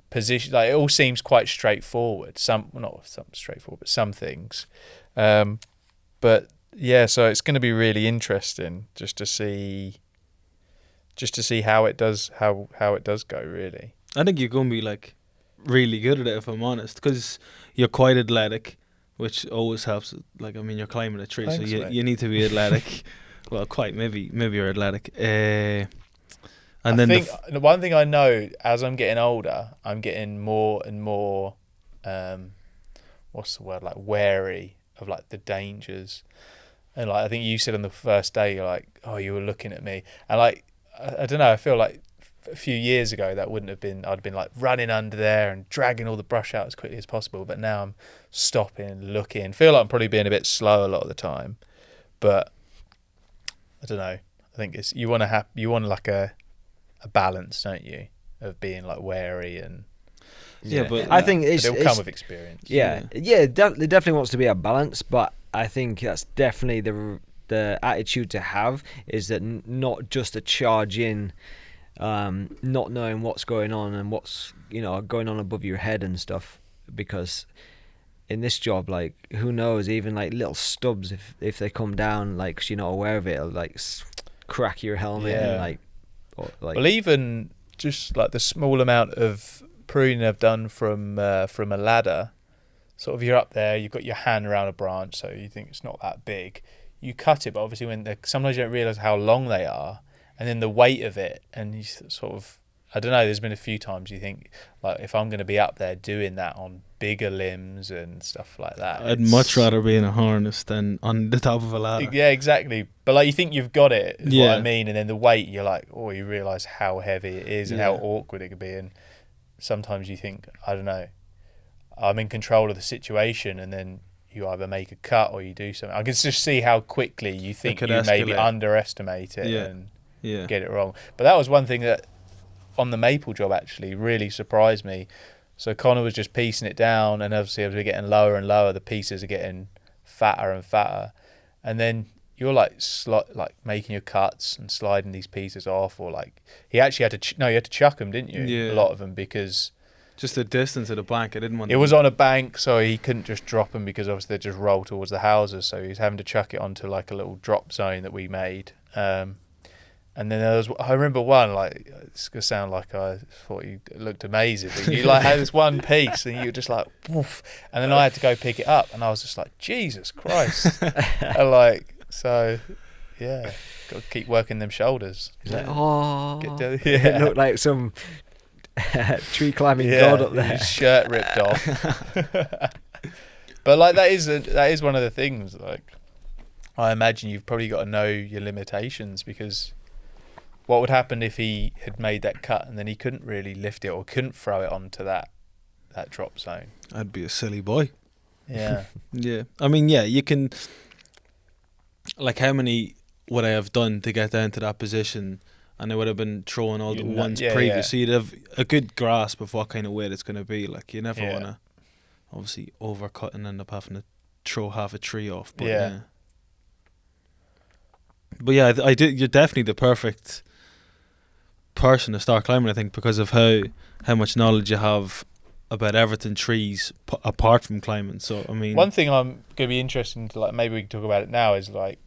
B: position, like it all seems quite straightforward. Not straightforward, but some things. But yeah, so it's going to be really interesting just to see how it does go, really.
C: I think you're going to be like really good at it, if I'm honest, because you're quite athletic, which always helps. Like, I mean, you're climbing a tree,
B: Thanks,
C: so
B: mate.
C: you need to be athletic. Well, quite, maybe you're athletic. And
B: I
C: then
B: think the one thing I know, as I'm getting older, I'm getting more and more, what's the word, like wary of like the dangers. And like I think you said on the first day, you're like, oh, you were looking at me, and like I don't know, I feel like a few years ago that wouldn't have been. I'd been like running under there and dragging all the brush out as quickly as possible. But now I'm stopping, looking. Feel like I'm probably being a bit slow a lot of the time, but I don't know. I think it's you want like a balance, don't you, of being like wary and
C: but
A: I think
B: it'll come with experience.
A: There definitely wants to be a balance, but I think that's definitely the attitude to have, is that not just a charge in, not knowing what's going on and what's going on above your head and stuff, because in this job, like, who knows, even like little stubs, if they come down, like, 'cause you're not aware of it, it'll like crack your helmet and like
B: well, even just like the small amount of pruning I've done from a ladder, sort of, you're up there, you've got your hand around a branch, so you think it's not that big, you cut it, but obviously sometimes you don't realise how long they are, and then the weight of it, and you sort of, I don't know, there's been a few times you think, like, if I'm going to be up there doing that on bigger limbs and stuff like that,
C: I'd much rather be in a harness than on the top of a ladder.
B: Yeah, exactly. But like, you think you've got it, is what I mean, and then the weight, you're like, oh, you realise how heavy it is and how awkward it could be, and sometimes you think, I don't know, I'm in control of the situation, and then you either make a cut or you do something. I can just see how quickly you think you maybe underestimate it and get it wrong. But that was one thing that on the maple job actually really surprised me. So Conor was just piecing it down, and obviously as we're getting lower and lower, the pieces are getting fatter and fatter, and then you're like making your cuts and sliding these pieces off, or like he actually had to you had to chuck them, didn't you?
C: Yeah.
B: A lot of them, because
C: just the distance of the bank, I didn't want.
B: It was on a bank, so he couldn't just drop them, because obviously they just roll towards the houses. So he was having to chuck it onto like a little drop zone that we made. And then I remember one, like, it's gonna sound like I thought you looked amazing, but you like had this one piece and you were just like, woof, and then I had to go pick it up, and I was just like, Jesus Christ, and like, so yeah, got to keep working them shoulders.
A: He's like, oh,
B: it
A: it looked like some tree climbing god up there.
B: His shirt ripped off. But like that is one of the things. Like, I imagine you've probably got to know your limitations, because what would happen if he had made that cut and then he couldn't really lift it or couldn't throw it onto that drop zone?
C: I'd be a silly boy.
B: Yeah.
C: Yeah. I mean, yeah, you can, like, how many would I have done to get down to that position, and I would have been throwing all the ones previous. So you'd have a good grasp of what kind of weight it's going to be. Like, you never want to obviously overcut and end up having to throw half a tree off. But But yeah, I do. You're definitely the perfect person to start climbing, I think, because of how much knowledge you have about everything trees apart from climbing. So I mean,
B: one thing I'm going to be interested to, like, maybe we can talk about it now, is like,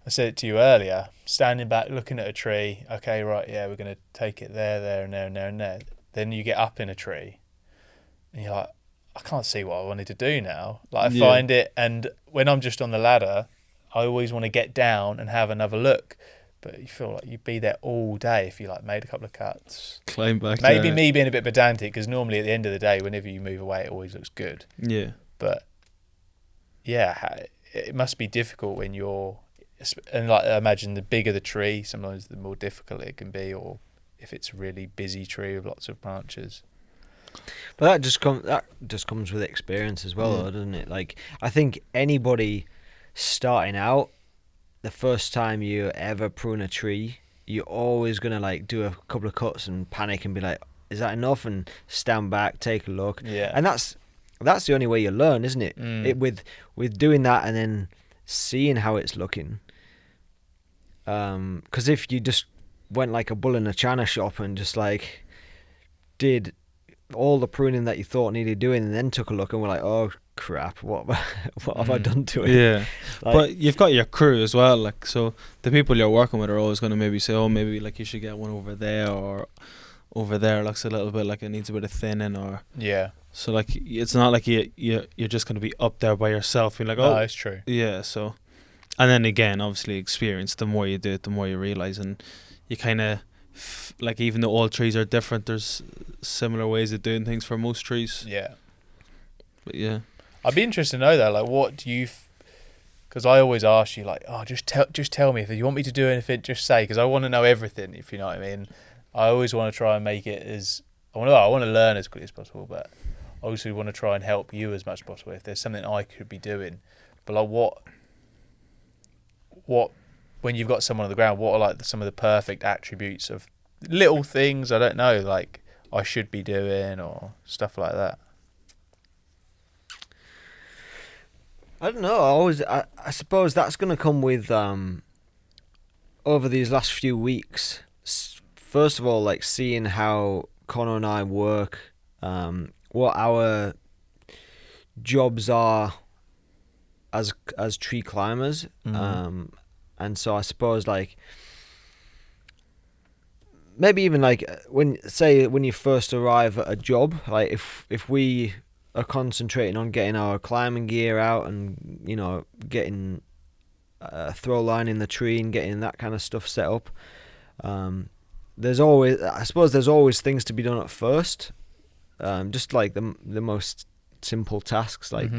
B: I said it to you earlier, standing back looking at a tree, okay, right, yeah, we're going to take it there and there and there and there. Then you get up in a tree and you're like, I can't see what I wanted to do now. Like, I find it, and when I'm just on the ladder, I always want to get down and have another look. But you feel like you'd be there all day if you like made a couple of cuts.
C: Climb back.
B: Maybe me being a bit pedantic, because normally at the end of the day, whenever you move away, it always looks good.
C: Yeah.
B: But yeah, it must be difficult when you're, and like, I imagine the bigger the tree, sometimes the more difficult it can be, or if it's a really busy tree with lots of branches.
A: But that just comes with experience as well, though, doesn't it? Like, I think anybody starting out, the first time you ever prune a tree, you're always gonna like do a couple of cuts and panic and be like, is that enough? And stand back, take a look.
B: Yeah.
A: And that's the only way you learn, isn't it? With doing that and then seeing how it's looking. Because if you just went like a bull in a china shop and just like did all the pruning that you thought needed doing and then took a look and were like, oh crap, what have I done to it?
C: Yeah.
A: Like,
C: but you've got your crew as well, like, so the people you're working with are always going to maybe say, oh, maybe like you should get one over there, or over there looks a little bit like it needs a bit of thinning, or
B: Yeah.
C: so like it's not like you're just going to be up there by yourself. You're like,
B: No,
C: oh,
B: it's true.
C: yeah. So, and then again, obviously, experience. The more you do it, the more you realize, and you kind of like, even though all trees are different, there's similar ways of doing things for most trees.
B: Yeah.
C: But yeah,
B: I'd be interested to know though, like, what do you? Because I always ask you, like, oh, just tell me if you want me to do anything. Just say, because I want to know everything. If you know what I mean. I always want to try and make it as I want to learn as quickly as possible, but I also want to try and help you as much as possible. If there's something I could be doing, but like what when you've got someone on the ground, what are like some of the perfect attributes of little things, I don't know, like I should be doing or stuff like that?
A: I don't know. I suppose that's going to come with over these last few weeks. First of all, like seeing how Conor and I work, what our jobs are as tree climbers, and so I suppose like maybe even like when you first arrive at a job, like if we are concentrating on getting our climbing gear out and, you know, getting a throw line in the tree and getting that kind of stuff set up, there's always things to be done at first, just like the most simple tasks, like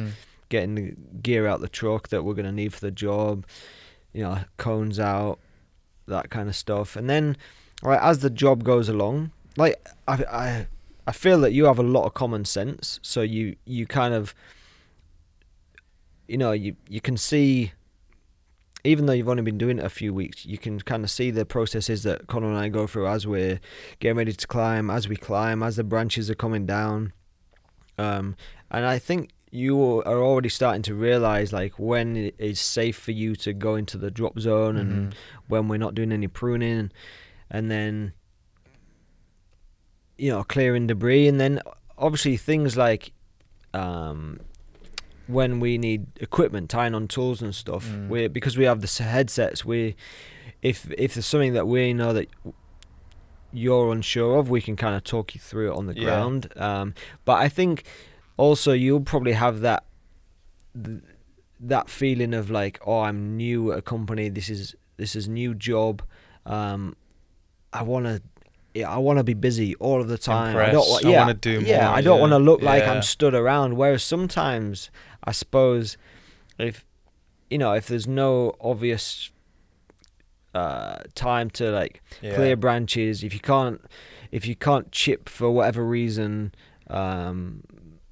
A: getting the gear out the truck that we're going to need for the job, you know, cones out, that kind of stuff. And then, right, as the job goes along, like I feel that you have a lot of common sense, so you kind of, you know, you can see, even though you've only been doing it a few weeks, you can kind of see the processes that Conor and I go through as we're getting ready to climb, as the branches are coming down. And I think you are already starting to realise like when it is safe for you to go into the drop zone and when we're not doing any pruning, and then, you know, clearing debris. And then obviously things like when we need equipment, tying on tools and stuff, because we have the headsets, if there's something that we know that you're unsure of, we can kind of talk you through it on the ground. But I think also you'll probably have that feeling of like, oh, I'm new at a company, this is new job, I want to be busy all of the time.
B: Impress.
C: I want to do more.
A: I don't want to look like I'm stood around. Whereas sometimes, I suppose, if there's no obvious time to like clear branches, if you can't chip for whatever reason, and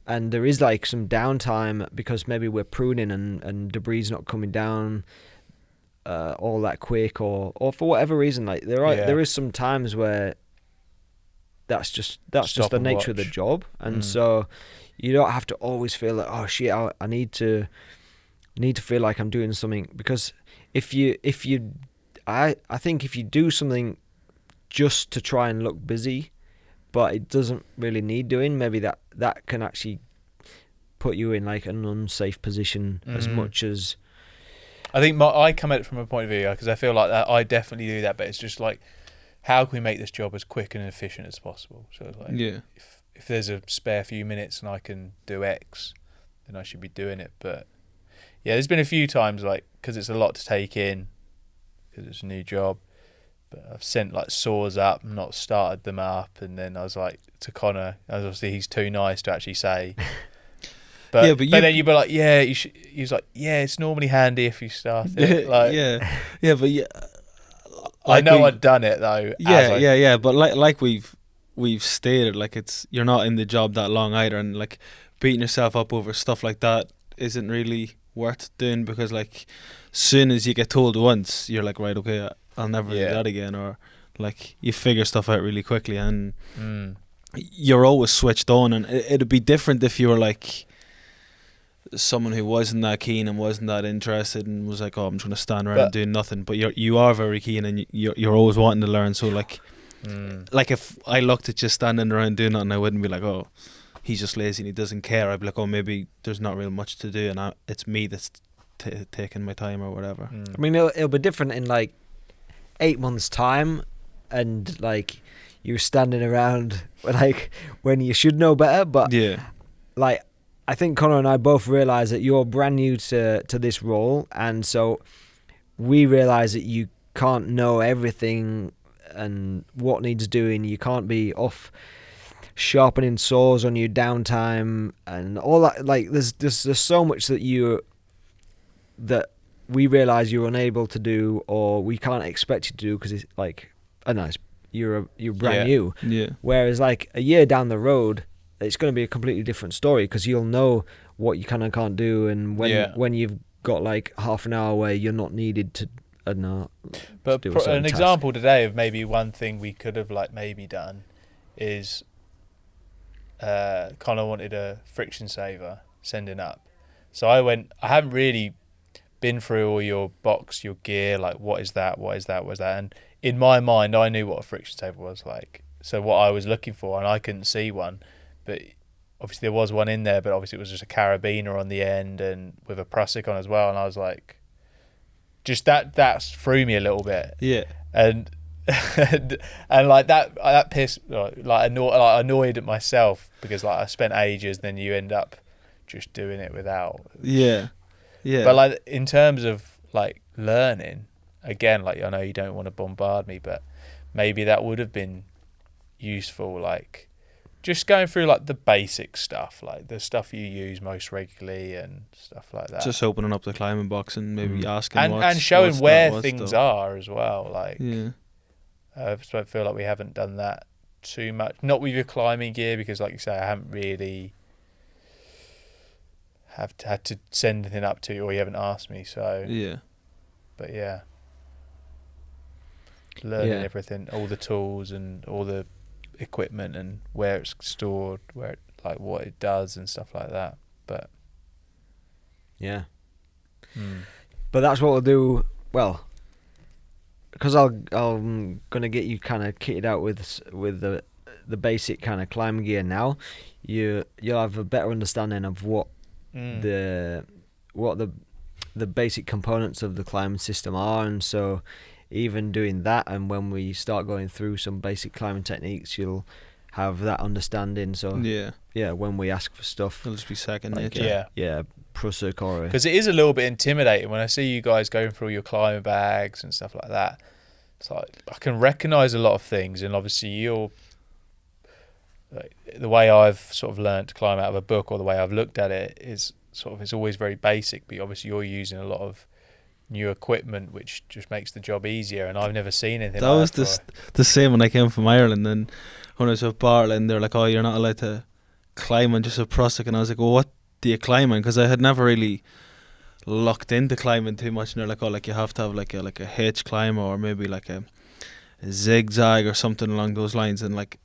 A: there is like some downtime because maybe we're pruning and debris not coming down all that quick, or for whatever reason, like there is some times where that's just the nature of the job, and so you don't have to always feel like, oh shit, I need to feel like I'm doing something, because I think if you do something just to try and look busy, but it doesn't really need doing, maybe that can actually put you in like an unsafe position as much as.
B: I think I come at it from a point of view, because I feel like that I definitely do that, but it's just like, how can we make this job as quick and efficient as possible? So it's like, if there's a spare few minutes and I can do X, then I should be doing it. But yeah, there's been a few times, like, because it's a lot to take in, because it's a new job, but I've sent like saws up, not started them up, and then I was like to Conor, obviously he's too nice to actually say. But then you'd be like, yeah, you should. He was like, yeah, it's normally handy if you start it. Like, I know I'd done it though.
C: But like we've stated, like you're not in the job that long either, and like beating yourself up over stuff like that isn't really worth doing, because like soon as you get told once, you're like, right, okay, I'll never do that again, or like you figure stuff out really quickly, and you're always switched on. And it'd be different if you were like someone who wasn't that keen and wasn't that interested and was like, oh, I'm just going to stand around and do nothing. But you are very keen, and you're always wanting to learn. So like if I looked at just standing around doing nothing, I wouldn't be like, oh, he's just lazy and he doesn't care. I'd be like, oh, maybe there's not real much to do, and it's me that's taking my time or whatever.
A: I mean, it'll be different in like 8 months' time, and like you're standing around like when you should know better. But like, I think Conor and I both realise that you're brand new to this role, and so we realise that you can't know everything and what needs doing. You can't be off sharpening saws on your downtime and all that. Like, there's so much that we realise you're unable to do, or we can't expect you to do, because it's like, I don't know, you're brand new.
C: Yeah.
A: Whereas like a year down the road, it's going to be a completely different story, because you'll know what you can and can't do, and when you've got like half an hour where you're not needed to, I don't know.
B: But
A: to do a certain
B: an
A: task.
B: example today of maybe one thing we could have like maybe done is Conor wanted a friction saver sending up. So I haven't really been through all your box, your gear, like what is that, and in my mind I knew what a friction saver was like, so what I was looking for, and I couldn't see one, but obviously there was one in there, but obviously it was just a carabiner on the end and with a prusik on as well, and I was like, just that threw me a little bit. And and like that pissed, like annoyed at myself, because like I spent ages, then you end up just doing it without. But like in terms of like learning, again, like I know you don't want to bombard me, but maybe that would have been useful, like just going through like the basic stuff, like the stuff you use most regularly and stuff like that.
C: Just opening up the climbing box and maybe asking
B: and showing where things are as well. Like, I feel like we haven't done that too much. Not with your climbing gear, because like you say, I haven't really had to send anything up to you, or you haven't asked me. So but learning everything, all the tools and all the equipment and where it's stored, like what it does and stuff like that. But
A: but that's what we'll do. Well, because I'm gonna get you kind of kitted out with the basic kind of climbing gear now. You'll have a better understanding of what the basic components of the climbing system are, and so even doing that, and when we start going through some basic climbing techniques, you'll have that understanding. So when we ask for stuff,
C: it'll just be second
A: like,
C: nature.
A: prusik, or
B: because it is a little bit intimidating when I see you guys going through your climbing bags and stuff like that. It's like I can recognise a lot of things, and obviously you're like, the way I've sort of learned to climb out of a book, or the way I've looked at it, is sort of, it's always very basic, but obviously you're using a lot of new equipment, which just makes the job easier, and I've never seen anything
C: that
B: like
C: was
B: that.
C: The same when I came from Ireland, and when I was with Bartland, they're like, oh, you're not allowed to climb on just a prusik, and I was like, well, what do you climb on? Because I had never really looked into climbing too much, and they're like, oh, like you have to have like a hitch climber, or maybe like a zigzag or something along those lines. And like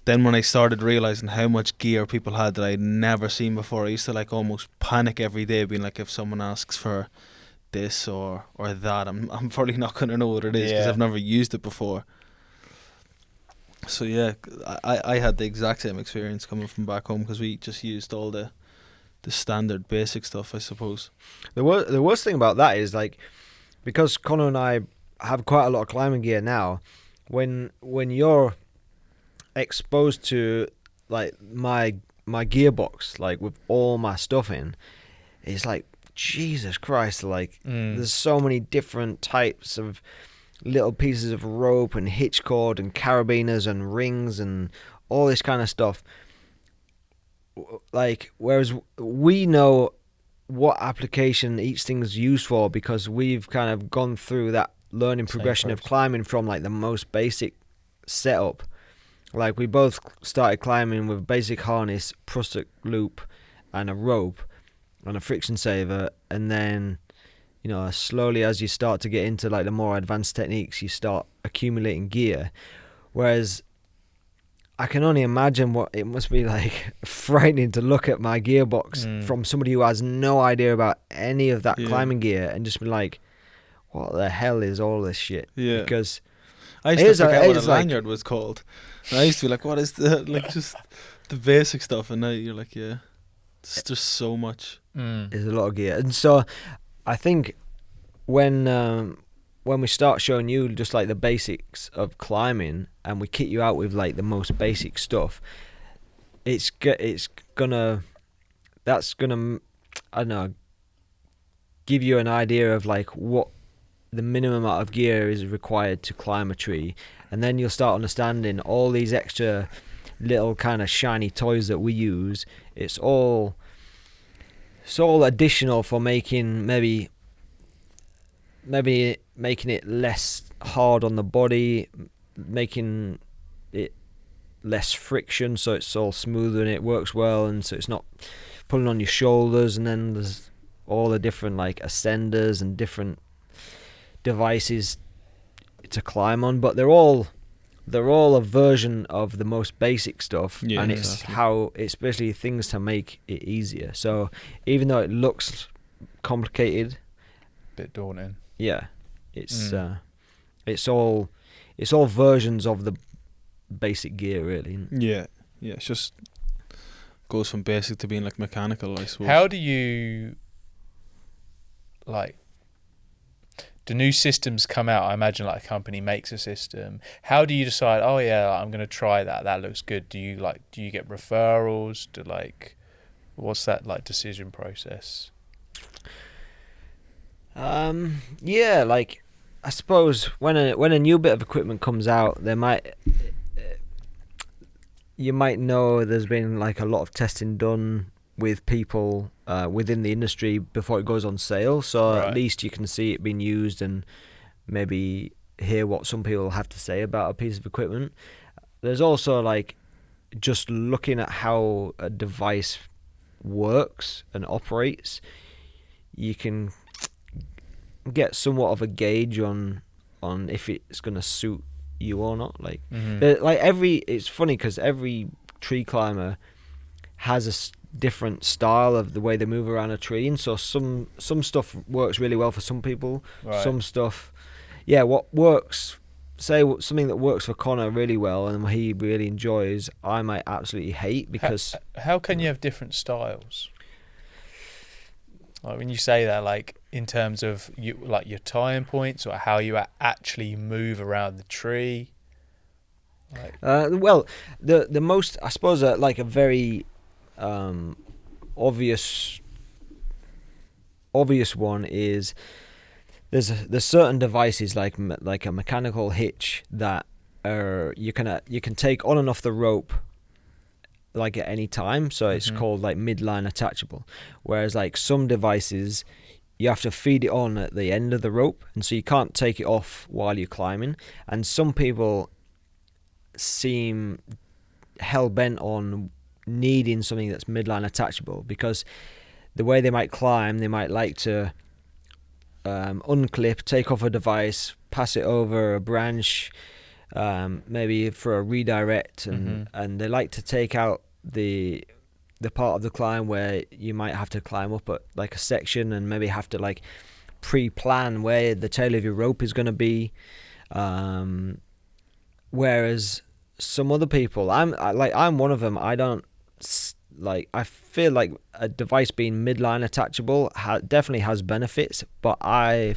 C: then when I started realising how much gear people had that I'd never seen before, I used to like almost panic every day, being like, if someone asks for this or that, I'm probably not going to know what it is, because I've never used it before. So I had the exact same experience coming from back home, because we just used all the standard basic stuff, I suppose.
A: The worst thing about that is, like, because Conor and I have quite a lot of climbing gear now, when you're exposed to like my gearbox, like with all my stuff in, it's like, Jesus Christ, like there's so many different types of little pieces of rope and hitch cord and carabiners and rings and all this kind of stuff. Like, whereas we know what application each thing's used for, because we've kind of gone through that learning progression of climbing from like the most basic setup. Like, we both started climbing with basic harness, prusik loop, and a rope and a friction saver, and then, you know, slowly as you start to get into like the more advanced techniques, you start accumulating gear. Whereas I can only imagine what it must be like frightening to look at my gearbox from somebody who has no idea about any of that climbing gear, and just be like, what the hell is all this shit? Because
C: I used to forget what a lanyard was called. And I used to be like, what is the, like, just the basic stuff, and now you're like, there's just so much.
A: There's a lot of gear. And so I think when when we start showing you just like the basics of climbing, and we kit you out with like the most basic stuff, that's gonna I don't know, give you an idea of like what the minimum amount of gear is required to climb a tree, and then you'll start understanding all these extra little kind of shiny toys that we use. It's all additional for making maybe making it less hard on the body, making it less friction, so it's all smoother and it works well, and so it's not pulling on your shoulders. And then there's all the different like ascenders and different devices to climb on, but they're all a version of the most basic stuff, and it's how it's basically things to make it easier. So even though it looks complicated,
B: bit daunting.
A: Yeah, it's all versions of the basic gear, really.
C: Yeah, it's just goes from basic to being like mechanical, I suppose.
B: How do you like? Do new systems come out? I imagine like a company makes a system. How do you decide? Oh yeah, I'm going to try that. That looks good. Do you get referrals? What's that like decision process?
A: Yeah, like I suppose when a new bit of equipment comes out, you might know there's been like a lot of testing done with people within the industry before it goes on sale, so at least you can see it being used and maybe hear what some people have to say about a piece of equipment. There's also like just looking at how a device works and operates, you can get somewhat of a gauge on if it's going to suit you or not. Like it's funny because every tree climber has a different style of the way they move around a tree, and so some stuff works really well for some people. Some stuff, what works, say something that works for Conor really well and he really enjoys, I might absolutely hate. Because
B: how can you have different styles? Like when you say that, like in terms of you, like your time points or how you actually move around the tree. Like,
A: well, the most, I suppose, like a very obvious one is there's certain devices like a mechanical hitch that you can take on and off the rope like at any time, so it's called like midline attachable, whereas like some devices you have to feed it on at the end of the rope, and so you can't take it off while you're climbing. And some people seem hell-bent on needing something that's midline attachable, because the way they might climb, they might like to unclip, take off a device, pass it over a branch, maybe for a redirect, and they like to take out the part of the climb where you might have to climb up at like a section and maybe have to like pre-plan where the tail of your rope is going to be, whereas some other people, I'm one of them, I feel like a device being midline attachable definitely has benefits, but I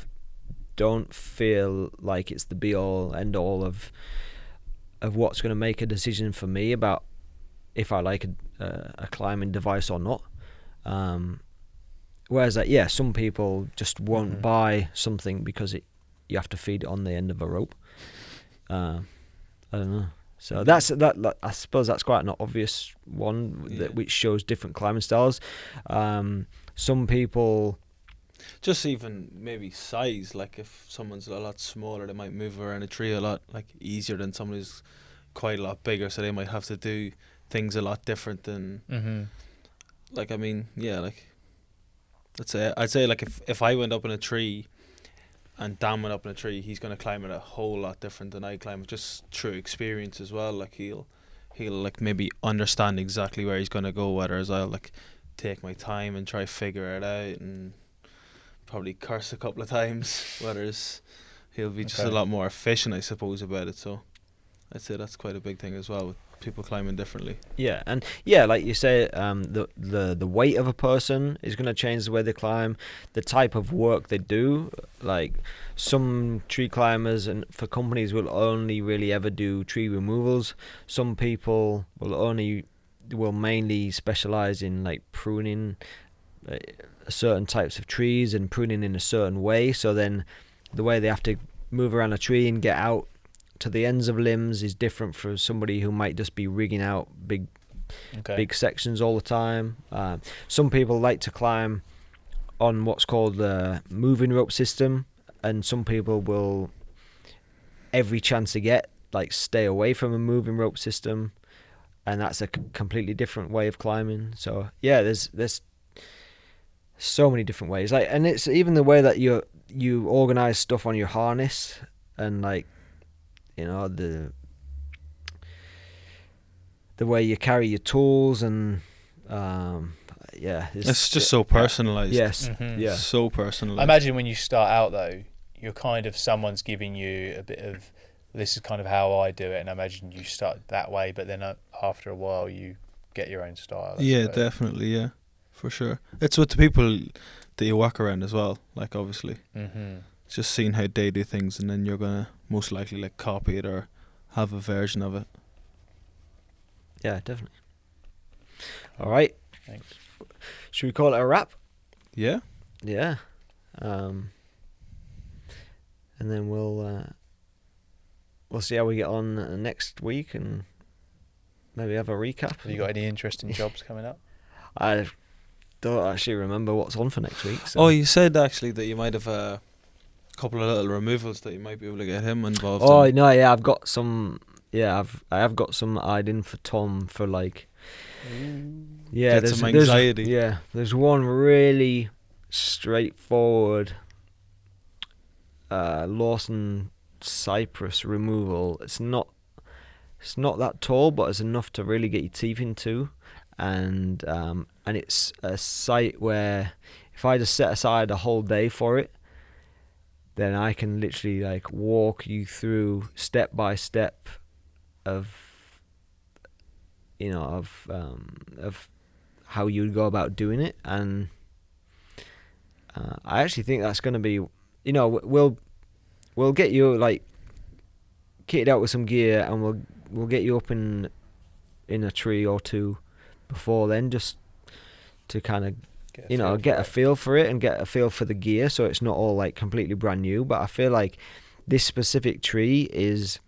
A: don't feel like it's the be all end all of what's going to make a decision for me about if I like a climbing device or not. Whereas some people just won't buy something because you have to feed it on the end of a rope. I don't know. So that I suppose that's quite an obvious one which shows different climbing styles. Some people
C: just even maybe size, like if someone's a lot smaller, they might move around a tree a lot like easier than someone who's quite a lot bigger, so they might have to do things a lot different than like, I mean, like I'd say like if I went up in a tree and Dan went up in a tree, he's going to climb it a whole lot different than I climb it, just through experience as well. Like he'll like maybe understand exactly where he's going to go, whereas I'll like take my time and try figure it out and probably curse a couple of times, whereas he'll be just a lot more efficient, I suppose, about it. So I'd say that's quite a big thing as well with people climbing differently.
A: Yeah, and yeah, like you say, the weight of a person is going to change the way they climb, the type of work they do. Like some tree climbers and for companies will only really ever do tree removals. Some people will mainly specialize in like pruning certain types of trees and pruning in a certain way. So then the way they have to move around a tree and get out to the ends of limbs is different for somebody who might just be rigging out big sections all the time. Some people like to climb on what's called the moving rope system, and some people will, every chance they get, like stay away from a moving rope system, and that's a completely different way of climbing. So yeah, there's so many different ways. Like, and it's even the way that you organize stuff on your harness, and like, you know, the way you carry your tools, and
C: it's just so personalized.
A: Yes,
B: Mm-hmm.
A: yeah,
C: so personalized.
B: I imagine when you start out though, you're kind of, someone's giving you a bit of, this is kind of how I do it, and I imagine you start that way, but then after a while you get your own style.
C: Yeah, definitely, yeah, for sure. It's with the people that you walk around as well, like obviously.
B: Mm-hmm.
C: Just seeing how they do things, and then you're gonna most likely like copy it or have a version of it.
A: yeah, definitely. All right,
B: Thanks.
A: should we call it a wrap?
C: Yeah.
A: Yeah, and then we'll see how we get on next week, and maybe have a recap.
B: Have you got any interesting jobs coming up?
A: I don't actually remember what's on for next week. So.
C: Oh, you said actually that you might have a couple of little removals that you might be able to get him involved in.
A: Oh no, yeah, I've got some. Yeah, I have got some eyed in for Tom for like. Yeah,
C: Get some anxiety.
A: There's one really straightforward Lawson cypress removal. It's not that tall, but it's enough to really get your teeth into, and it's a site where if I just set aside a whole day for it, then I can literally like walk you through step by step of how you'd go about doing it. And I actually think that's going to be, we'll get you like kitted out with some gear, and we'll get you up in a tree or two before then, just to kind of get a feel for it and get a feel for the gear, so it's not all like completely brand new. But I feel like this specific tree is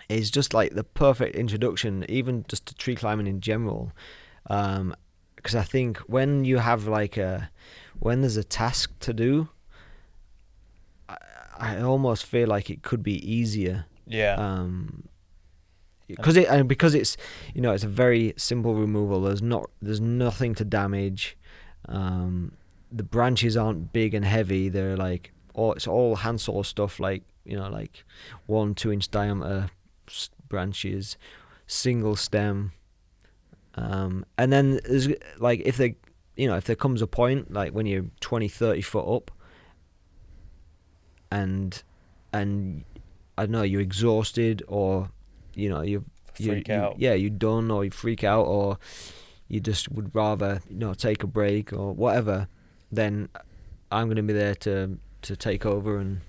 A: just like the perfect introduction, even just to tree climbing in general, because I think when you have when there's a task to do, I almost feel like it could be easier.
B: Yeah.
A: Because it's it's a very simple removal. There's nothing to damage. The branches aren't big and heavy. They're like it's all handsaw stuff, like 1-2 inch diameter branches, single stem. And then there's like if there comes a point like when you're 20-30 foot up, and I don't know, you're exhausted, or you
B: freak out.
A: Yeah, you're done, or you freak out, or you just would rather take a break or whatever, then I'm going to be there to take over. And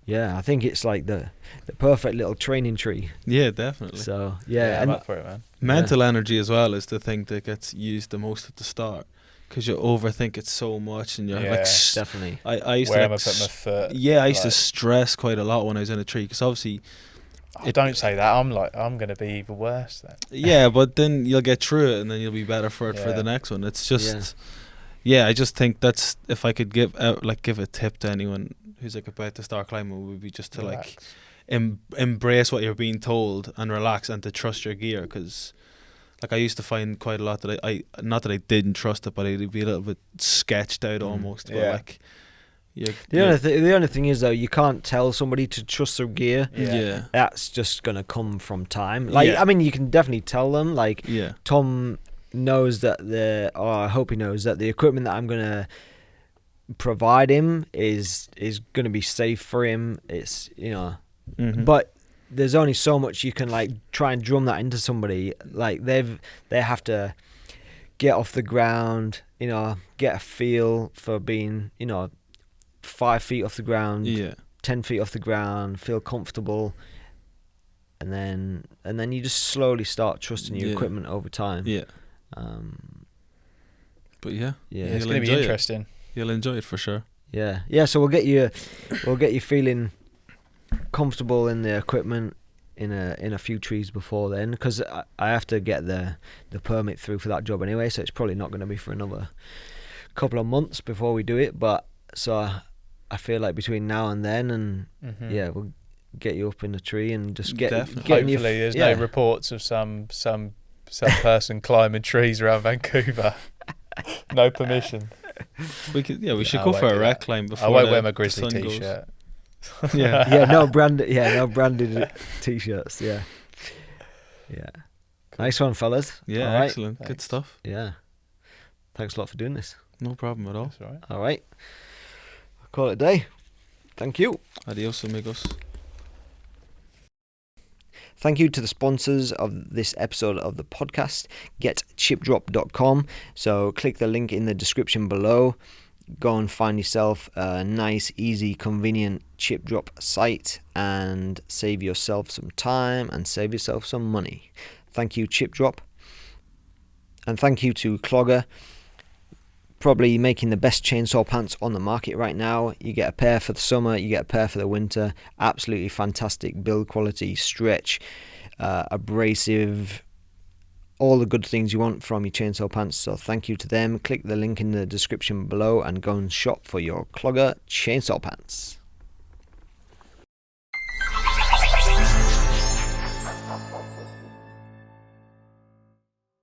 A: yeah, I think it's like the perfect little training tree.
C: Yeah, definitely.
A: So yeah,
B: I'm up for it, man.
C: Mental energy as well is the thing that gets used the most at the start, because you overthink it so much, and you're like,
A: definitely.
C: I used
B: Where
C: to
B: am I putting my foot?
C: Yeah, I used to stress quite a lot when I was in a tree, because obviously.
B: Don't say that. I'm going to be even worse then.
C: Yeah, but then you'll get through it, and then you'll be better for it for the next one. It's just, I just think that's, if I could give a tip to anyone who's like about to start climbing, would be just to
B: Relax.
C: like embrace what you're being told and relax, and to trust your gear, because like I used to find quite a lot that I not that I didn't trust it, but I'd be a little bit sketched out almost. But like.
A: The only thing is though, you can't tell somebody to trust their gear.
C: Yeah.
A: That's just gonna come from time. I mean, you can definitely tell them. Like, Tom knows that I hope he knows that the equipment that I'm gonna provide him is gonna be safe for him. It's but there's only so much you can like try and drum that into somebody. Like they have to get off the ground, you know, get a feel for being, you know, 5 feet off the ground, 10 feet off the ground, feel comfortable, and then you just slowly start trusting your equipment over time.
C: But yeah,
B: it's going to be interesting.
C: You'll enjoy it for sure.
A: Yeah. So we'll get you feeling comfortable in the equipment in a few trees before then, because I have to get the permit through for that job anyway. So it's probably not going to be for another couple of months before we do it. But so I feel like between now and then, and we'll get you up in the tree and just get.
B: Hopefully, there's no reports of some person climbing trees around Vancouver. No permission.
C: We should go for a rack climb before.
B: I won't wear my Grizzly t-shirt.
A: No branded t-shirts. Yeah. Nice one, fellas.
C: Yeah,
A: all right.
C: Excellent. Thanks. Good stuff.
A: Yeah. Thanks a lot for doing this.
C: No problem at all.
B: That's all right.
A: All right. I'll call it a day. Thank you.
C: Adios, amigos.
A: Thank you to the sponsors of this episode of the podcast, getchipdrop.com. So click the link in the description below. Go and find yourself a nice, easy, convenient chip drop site and save yourself some time and save yourself some money. Thank you, Chip Drop. And thank you to Clogger, probably making the best chainsaw pants on the market right now. You get a pair for the summer, you get a pair for the winter. Absolutely fantastic build quality, stretch, abrasive, all the good things you want from your chainsaw pants. So thank you to them. Click the link in the description below and go and shop for your Clogger chainsaw pants.